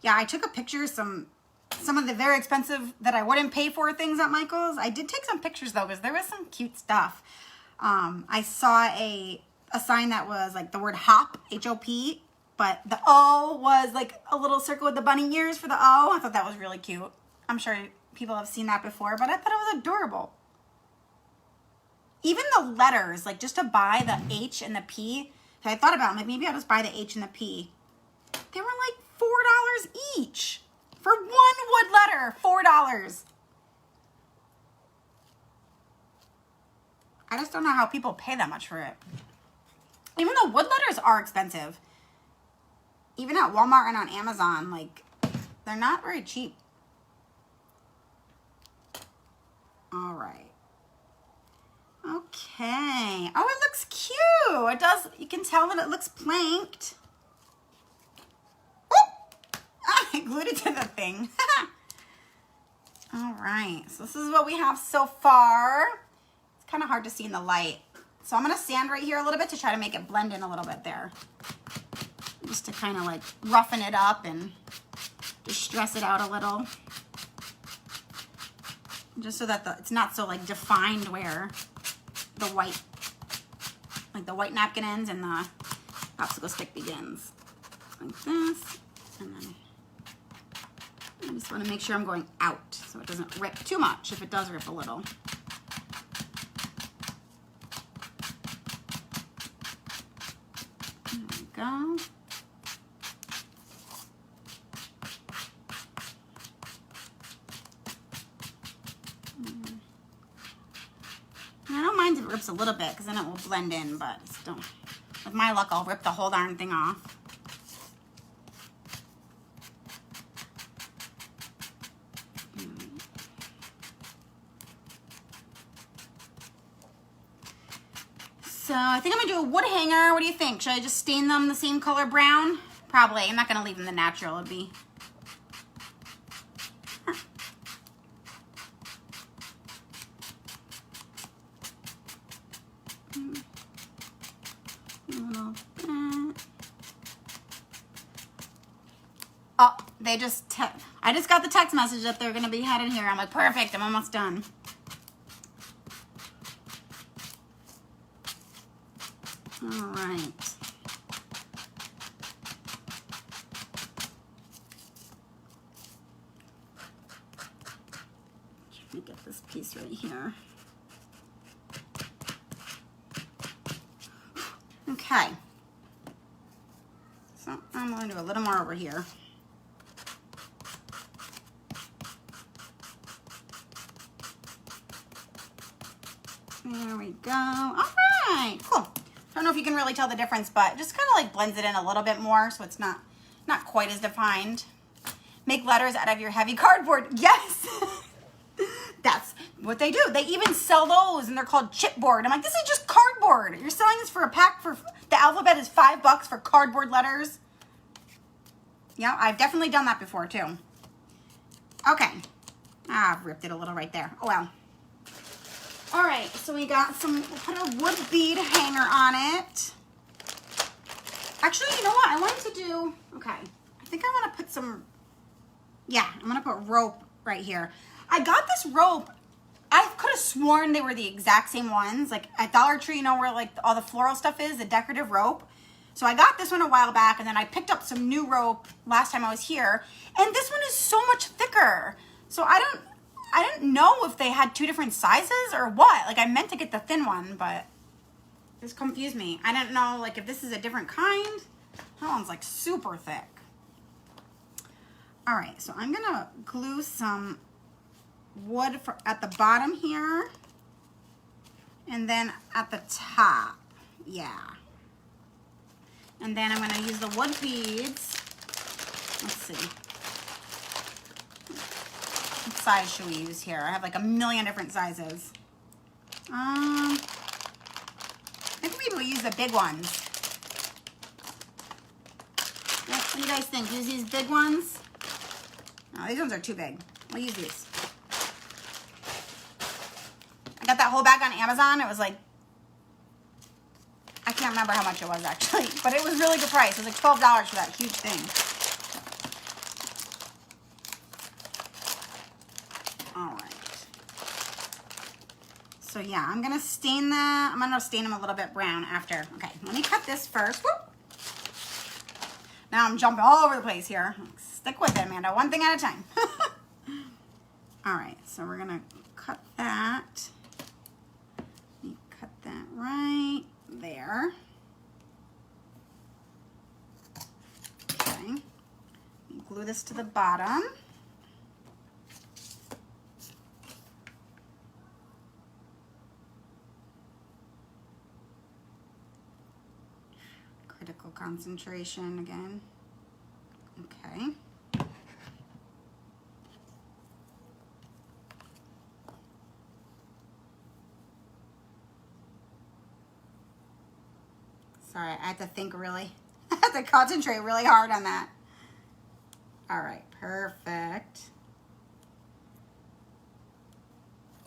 Yeah, I took a picture of some of the very expensive that I wouldn't pay for things at Michael's. I did take some pictures though, because there was some cute stuff. I saw a sign that was like the word hop, H-O-P, but the O was like a little circle with the bunny ears for the O. I thought that was really cute. I'm sure people have seen that before, but I thought it was adorable. Even the letters, like just to buy the H and the P, so I thought about, like, maybe I'll just buy the H and the P. They were like $4 each for one wood letter, $4. I just don't know how people pay that much for it. Even though wood letters are expensive, even at Walmart and on Amazon, like, they're not very cheap. All right. Okay. Oh, it looks cute. It does. You can tell that it looks planked. I glued it to the thing. All right, so this is what we have so far. It's kind of hard to see in the light. So I'm gonna sand right here a little bit to try to make it blend in a little bit there. Just to kind of like roughen it up and just stress it out a little. Just so that it's not so like defined where the white, like the white napkin ends and the popsicle stick begins. Like this, and then I just want to make sure I'm going out so it doesn't rip too much if it does rip a little. There we go. I don't mind if it rips a little bit because then it will blend in, but still, with my luck, I'll rip the whole darn thing off. So I think I'm gonna do a wood hanger. What do you think? Should I just stain them the same color brown? Probably. I'm not gonna leave them the natural. It'd be. Oh, they just. I just got the text message that they're gonna be headed here. I'm like, perfect. I'm almost done. All right. Let me get this piece right here. Okay. So I'm going to do a little more over here. There we go. All right, cool. I don't know if you can really tell the difference, but just kind of like blends it in a little bit more so it's not quite as defined. Make letters out of your heavy cardboard. Yes! That's what they do. They even sell those and they're called chipboard. I'm like, this is just cardboard. You're selling this for a pack for, the alphabet is $5 for cardboard letters. Yeah, I've definitely done that before too. Okay. Ah, I've ripped it a little right there. Oh well. All right, so we got some, we'll put a wood bead hanger on it. Actually, you know what? I wanted to do, okay. I think I want to put some, yeah, I'm going to put rope right here. I got this rope. I could have sworn they were the exact same ones. Like at Dollar Tree, you know, where like all the floral stuff is, the decorative rope. So I got this one a while back, and then I picked up some new rope last time I was here. And this one is so much thicker. So I didn't know if they had two different sizes or what. Like I meant to get the thin one, but this confused me. I didn't know like if this is a different kind. That one's like super thick. All right, so I'm gonna glue some wood at the bottom here, and then at the top, yeah. And then I'm gonna use the wood beads. Let's see. What size should we use here? I have like a million different sizes. I think maybe we'll use the big ones. What do you guys think? Use these big ones? No, these ones are too big. We'll use these. I got that whole bag on Amazon. It was like, I can't remember how much it was actually, but it was really good price. It was like $12 for that huge thing. All right. So yeah, I'm gonna stain that. I'm gonna stain them a little bit brown after. Okay, let me cut this first. Whoop. Now I'm jumping all over the place here. Stick with it, Amanda. One thing at a time. All right, so we're gonna cut that. Let me cut that right there. Okay. Glue this to the bottom. Critical concentration again. Okay. Sorry, I had to think really, I had to concentrate really hard on that. All right, perfect.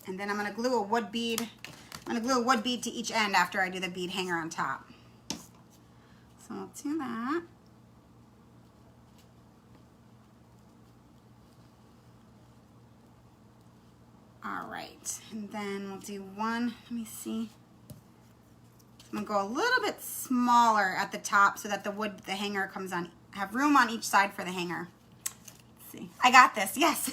And then I'm gonna glue a wood bead. I'm gonna glue a wood bead to each end after I do the bead hanger on top. So I'll do that. All right, and then we'll do one, let me see. I'm gonna go a little bit smaller at the top so that the hanger comes on, have room on each side for the hanger. Let's see, I got this, yes.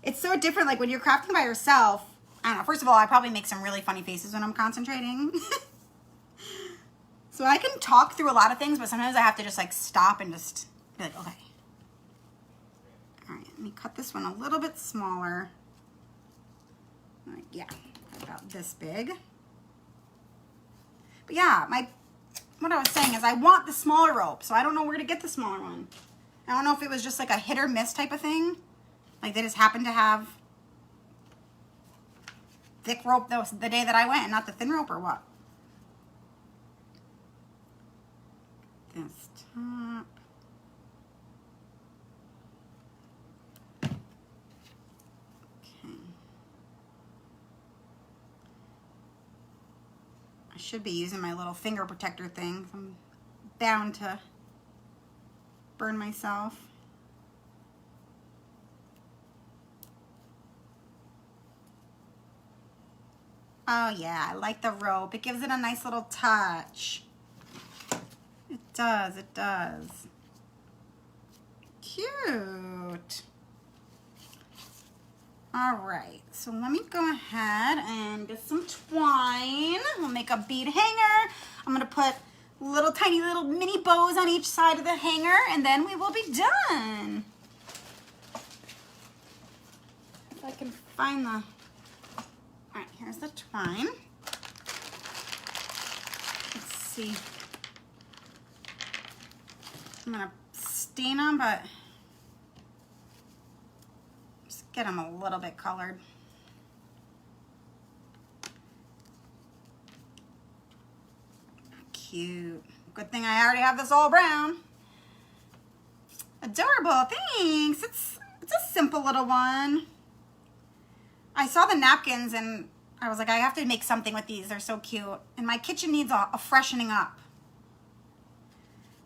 It's so different, like when you're crafting by yourself, I don't know, first of all, I probably make some really funny faces when I'm concentrating. So I can talk through a lot of things, but sometimes I have to just like stop and just be like, okay. All right, let me cut this one a little bit smaller. Like, yeah, about this big. But yeah, what I was saying is I want the smaller rope, so I don't know where to get the smaller one. I don't know if it was just like a hit or miss type of thing. Like they just happened to have thick rope that was the day that I went and not the thin rope or what. This top. Should be using my little finger protector thing. I'm bound to burn myself. Oh yeah, I like the rope. It gives it a nice little touch. It does, it does. Cute. All right, so let me go ahead and get some twine. We'll make a bead hanger. I'm gonna put little tiny little mini bows on each side of the hanger, and then we will be done. If I can find the, all right, here's the twine. Let's see. I'm gonna stain them, but get them a little bit colored. Cute. Good thing I already have this all brown. Adorable, thanks. It's a simple little one. I saw the napkins and I was like, I have to make something with these. They're so cute. And my kitchen needs a freshening up.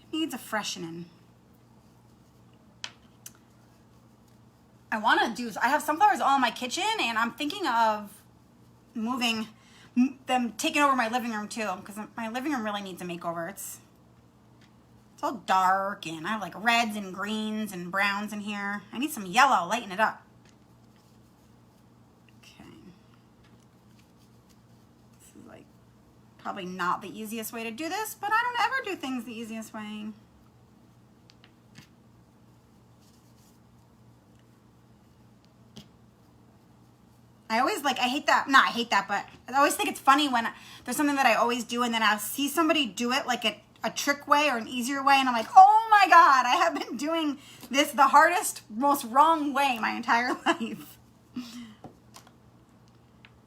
It needs a freshening. I want to do, I have sunflowers all in my kitchen and I'm thinking of moving them, taking over my living room too, because my living room really needs a makeover. It's all dark and I have like reds and greens and browns in here. I need some yellow, lighten it up. Okay. This is like probably not the easiest way to do this, but I don't ever do things the easiest way. I always like, I hate that, not I hate that, but I always think it's funny when there's something that I always do and then I'll see somebody do it like a trick way or an easier way and I'm like, oh my God, I have been doing this the hardest, most wrong way my entire life.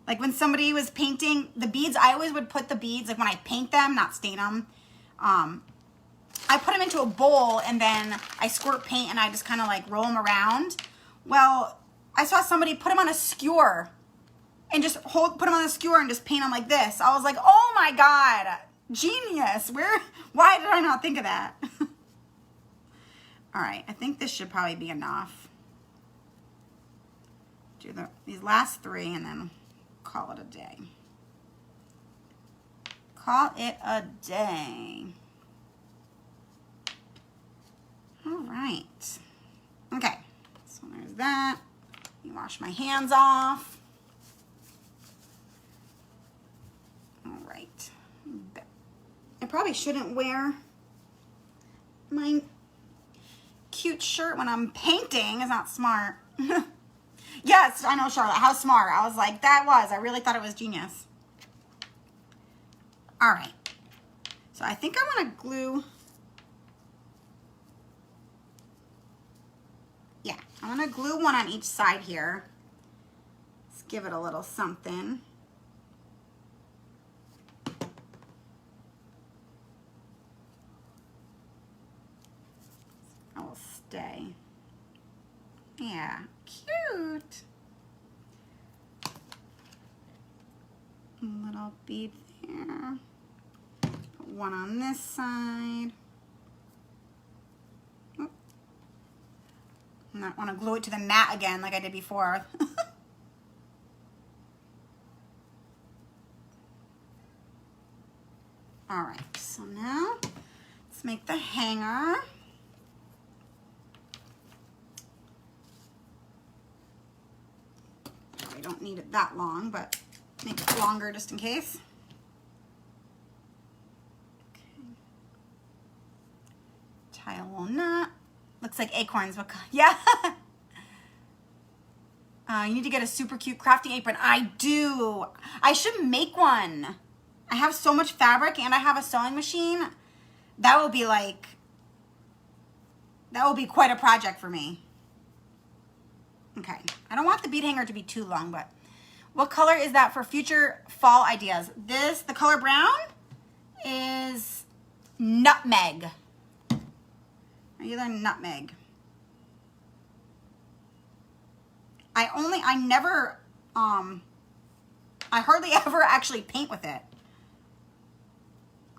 Like when somebody was painting the beads, I always would put the beads, like when I paint them, not stain them, I put them into a bowl and then I squirt paint and I just kind of like roll them around. Well, I saw somebody put them on a skewer and just put them on a skewer and just paint them like this. I was like, oh my God, genius. Why did I not think of that? All right, I think this should probably be enough. Do these last three and then call it a day. Call it a day. All right. Okay, so there's that. Let me wash my hands off. All right. I probably shouldn't wear my cute shirt when I'm painting. It's not smart. Yes, I know, Charlotte. How smart. I was like, I really thought it was genius. All right. So I think I want to glue. Yeah, I'm going to glue one on each side here. Let's give it a little something. I will stay. Yeah, cute. A little bead there. Put one on this side. Oh. I not want to glue it to the mat again like I did before. All right, so now let's make the hanger. I don't need it that long, but make it longer just in case. Okay. Tie a little knot. Looks like acorns, but yeah. You need to get a super cute crafting apron. I do. I should make one. I have so much fabric and I have a sewing machine. That will be quite a project for me. Okay, I don't want the bead hanger to be too long, but what color is that for future fall ideas? The color brown is nutmeg. Either nutmeg. I hardly ever actually paint with it.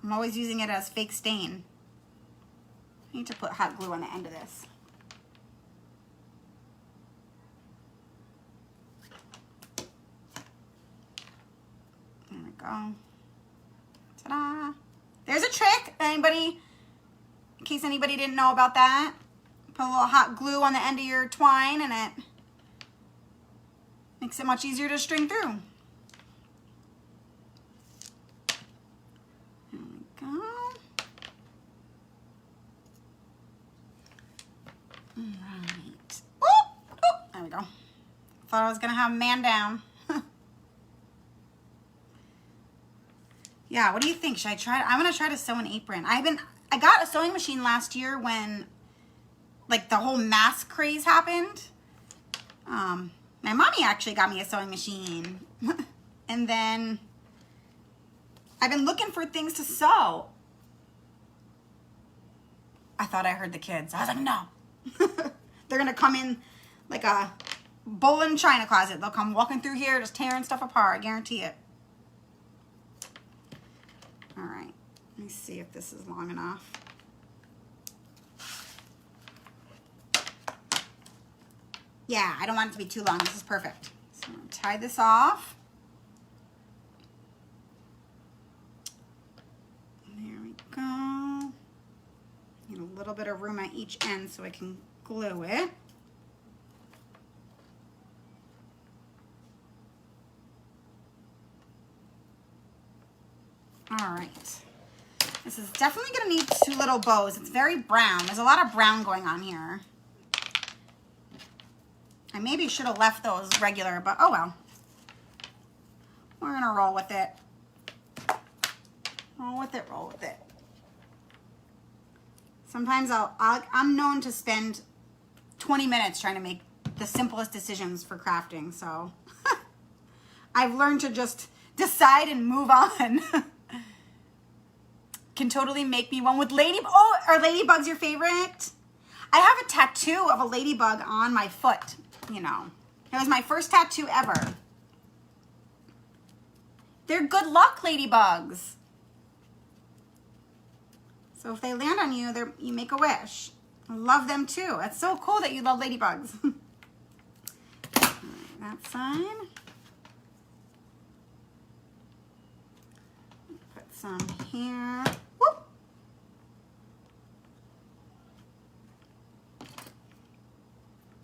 I'm always using it as fake stain. I need to put hot glue on the end of this. There we go. Ta-da! There's a trick, anybody, in case anybody didn't know about that. Put a little hot glue on the end of your twine and it makes it much easier to string through. There we go. All right. Oh, there we go. Thought I was gonna have a man down. Yeah, what do you think? Should I try? I'm gonna try to sew an apron. I got a sewing machine last year when like the whole mask craze happened. My mommy actually got me a sewing machine. And then I've been looking for things to sew. I thought I heard the kids. I was like, no. They're going to come in like a bull in china closet. They'll come walking through here just tearing stuff apart. I guarantee it. All right. Let me see if this is long enough. Yeah, I don't want it to be too long. This is perfect. So I'm going to tie this off. There we go. Need a little bit of room at each end so I can glue it. All right. This is definitely going to need 2 little bows. It's very brown. There's a lot of brown going on here. I maybe should have left those regular, but oh well. We're going to roll with it. Roll with it, roll with it. Sometimes I'm known to spend 20 minutes trying to make the simplest decisions for crafting, so I've learned to just decide and move on. Can totally make me one with are ladybugs your favorite? I have a tattoo of a ladybug on my foot, you know. It was my first tattoo ever. They're good luck ladybugs. So if they land on you, you make a wish. I love them too. It's so cool that you love ladybugs. All right, that side. Put some here. Whoop.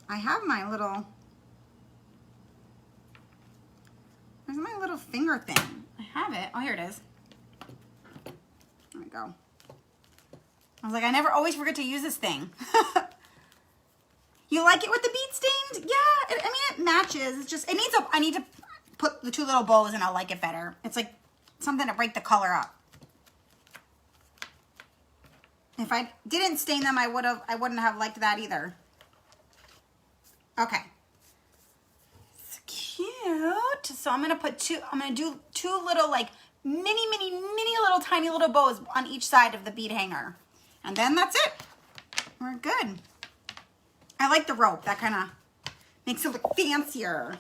I have my little, where's my little finger thing? I have it. Oh, here it is. There we go. I was like, I always forget to use this thing. You like it with the bead stained? Yeah, I mean, it matches. It's just, I need to put the 2 little bows and I'll like it better. It's like something to break the color up. If I didn't stain them, I wouldn't have liked that either. Okay. It's cute. So I'm going to do 2 little like mini little tiny little bows on each side of the bead hanger. And then that's it. We're good. I like the rope. That kind of makes it look fancier.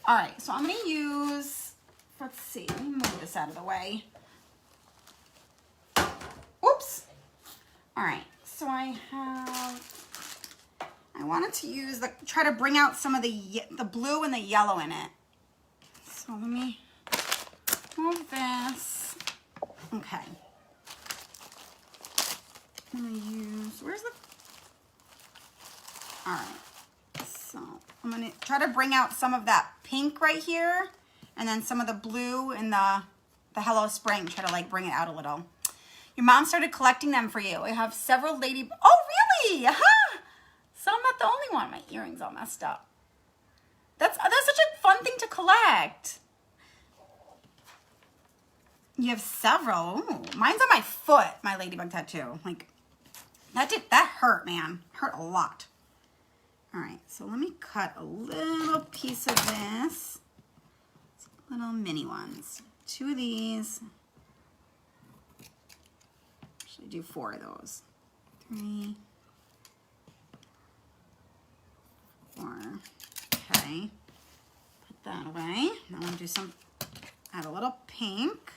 All right, so I'm going to use, let's see, let me move this out of the way. Oops. All right, so I wanted to use, try to bring out some of the blue and the yellow in it. So let me move this. Okay. I'm going to use, all right, so I'm going to try to bring out some of that pink right here, and then some of the blue in the Hello Spring, try to like bring it out a little. Your mom started collecting them for you. I have several oh really? Huh? So I'm not the only one. My earring's all messed up. That's such a fun thing to collect. You have several. Ooh, mine's on my foot, my ladybug tattoo. Like, that hurt, man. Hurt a lot. All right, so let me cut a little piece of this. Little mini ones. 2 of these. Actually, do 4 of those. 3, 4. Okay. Put that away. Now I'm gonna do add a little pink.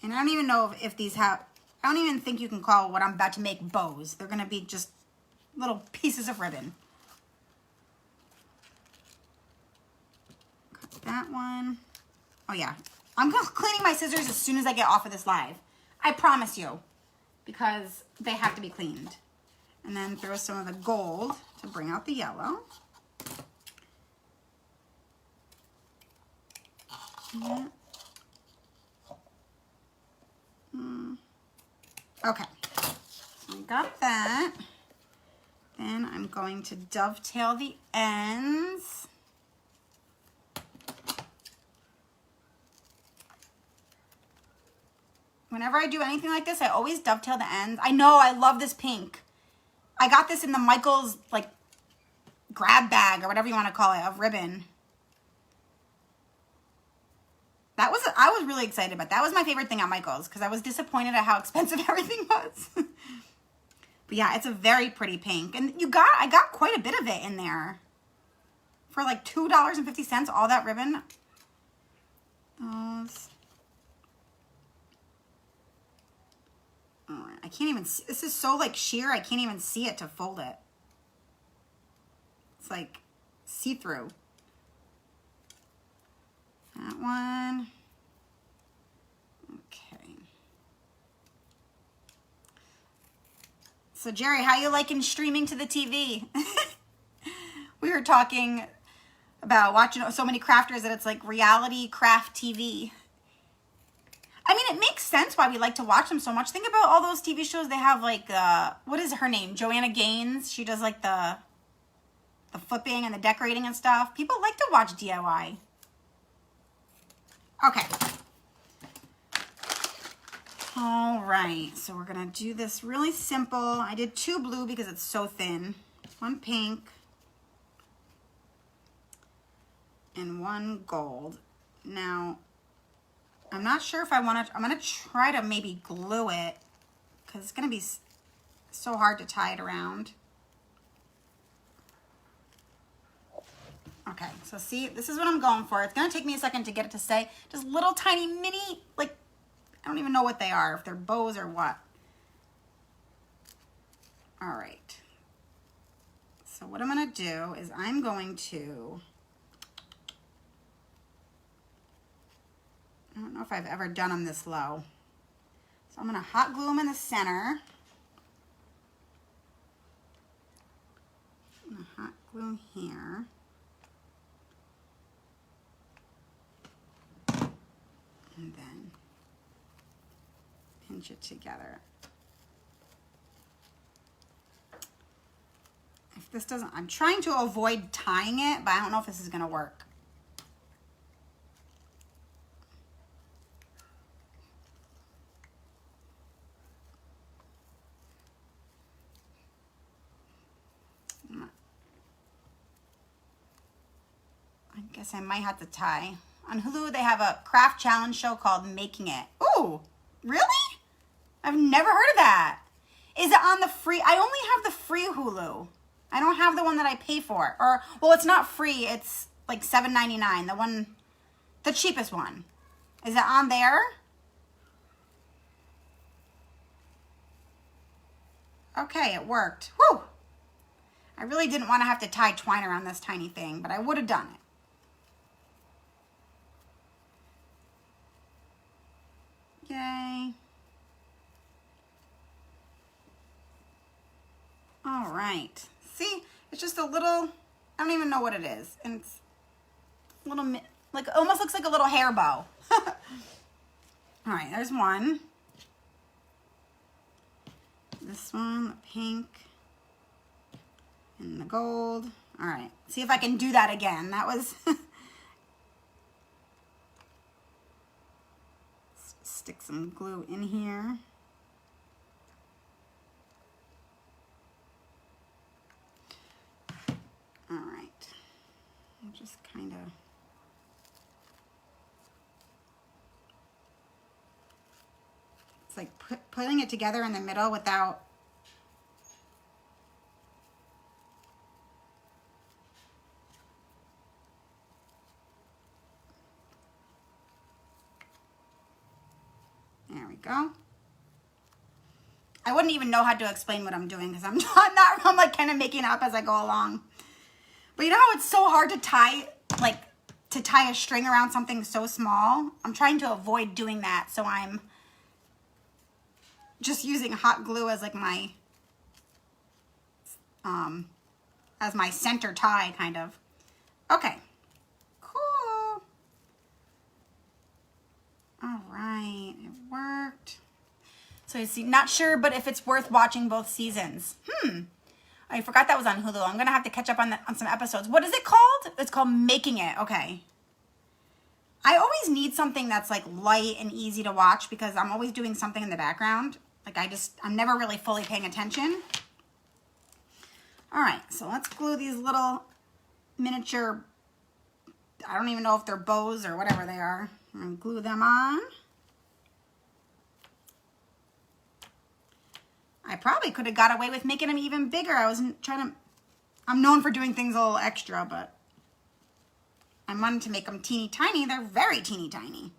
And I don't even know if these have, I don't even think you can call what I'm about to make bows. They're going to be just little pieces of ribbon. Cut that one. Oh yeah. I'm cleaning my scissors as soon as I get off of this live. I promise you. Because they have to be cleaned. And then throw some of the gold to bring out the yellow. Yeah. Okay, so I got that. Then I'm going to dovetail the ends. Whenever I do anything like this, I always dovetail the ends. I know, I love this pink. I got this in the Michaels, like, grab bag or whatever you want to call it, of ribbon. I was really excited about that. That was my favorite thing at Michael's because I was disappointed at how expensive everything was. But yeah, it's a very pretty pink. And I got quite a bit of it in there. For like $2.50, all that ribbon. Those. Alright, I can't even see. This is so like sheer, I can't even see it to fold it. It's like see-through. That one. Okay. So Jerry, how you liking streaming to the TV? We were talking about watching so many crafters that it's like reality craft TV. I mean, it makes sense why we like to watch them so much. Think about all those TV shows they have, like, what is her name? Joanna Gaines. She does, like, the flipping and the decorating and stuff. People like to watch DIY. Okay. All right. So we're going to do this really simple. I did 2 blue because it's so thin. 1 pink. And 1 gold. Now, I'm not sure if I want to, I'm going to try to maybe glue it because it's going to be so hard to tie it around. Okay, so see, this is what I'm going for. It's going to take me a second to get it to stay. Just little tiny mini, like, I don't even know what they are, if they're bows or what. All right. So what I'm going to do is I'm going to, I don't know if I've ever done them this low. So I'm going to hot glue them in the center. I'm going to hot glue here. And then pinch it together. If this doesn't, I'm trying to avoid tying it, but I don't know if this is going to work. I guess I might have to tie. On Hulu, they have a craft challenge show called Making It. Ooh, really? I've never heard of that. Is it on the free? I only have the free Hulu. I don't have the one that I pay for. Or, well, it's not free. It's like $7.99. The one, the cheapest one. Is it on there? Okay, it worked. Whew. I really didn't want to have to tie twine around this tiny thing, but I would have done it. Yay. All right. See, it's just a little, I don't even know what it is. And it's a little, like, almost looks like a little hair bow. All right, there's one. This one, the pink. And the gold. All right, see if I can do that again. That was... Stick some glue in here. All right. I'll just kind of... It's like putting it together in the middle without... There we go. I wouldn't even know how to explain what I'm doing because I'm like kind of making it up as I go along. But you know how it's so hard to tie, like to tie a string around something so small? I'm trying to avoid doing that, so I'm just using hot glue as like my, as my center tie kind of. Okay. Cool. All right, it worked. So you see, not sure, but if it's worth watching both seasons. I forgot that was on Hulu. I'm gonna have to catch up on some episodes. What is it called? It's called Making It. Okay. I always need something that's like light and easy to watch because I'm always doing something in the background. Like I'm never really fully paying attention. All right, so let's glue these little miniature, I don't even know if they're bows or whatever they are. I'm gonna glue them on. I probably could have got away with making them even bigger. I wasn't trying to, I'm known for doing things a little extra, but I wanted to make them teeny tiny. They're very teeny tiny.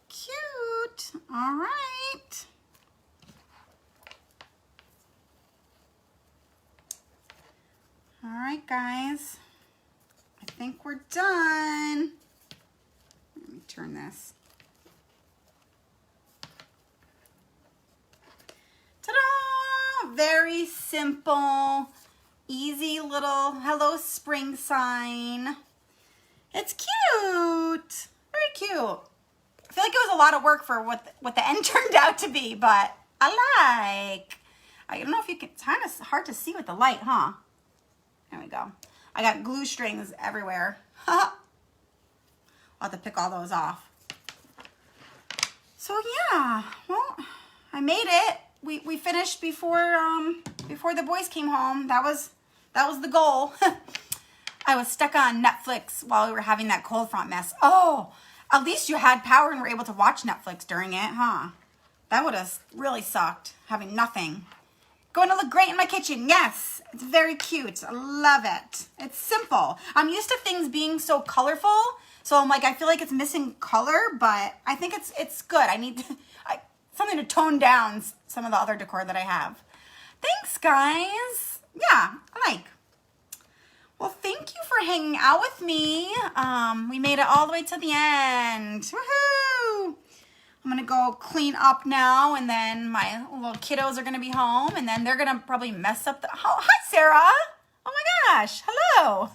Cute. All right. All right, guys. I think we're done. Let me turn this. Ta-da! Very simple, easy little hello spring sign. It's cute. Very cute. I feel like it was a lot of work for what the end turned out to be, but I like. I don't know if you can, it's kind of hard to see with the light, huh? There we go. I got glue strings everywhere. I'll have to pick all those off. So yeah, well, I made it. We finished before the boys came home. That was the goal. I was stuck on Netflix while we were having that cold front mess. Oh, at least you had power and were able to watch Netflix during it, huh? That would have really sucked, having nothing. Going to look great in my kitchen. Yes, it's very cute. I love it. It's simple. I'm used to things being so colorful, so I'm like, I feel like it's missing color, but I think it's good. I need something to tone down some of the other decor that I have. Thanks, guys. Yeah, I like. Well, thank you for hanging out with me. We made it all the way to the end. Woohoo! I'm gonna go clean up now, and then my little kiddos are gonna be home, and then they're gonna probably mess up the, oh, hi Sarah. Oh my gosh, hello.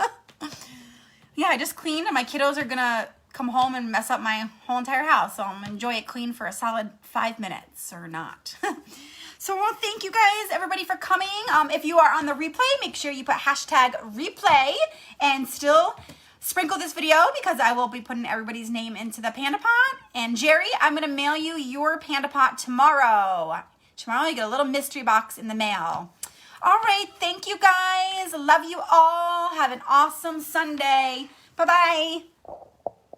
Yeah, I just cleaned, and my kiddos are gonna come home and mess up my whole entire house, so I'm gonna enjoy it clean for a solid 5 minutes, or not. So, well, thank you guys, everybody, for coming. If you are on the replay, make sure you put hashtag replay, and still sprinkle this video because I will be putting everybody's name into the Panda Pot. And Jerry, I'm going to mail you your Panda Pot tomorrow. Tomorrow you get a little mystery box in the mail. All right, thank you guys. Love you all. Have an awesome Sunday. Bye-bye.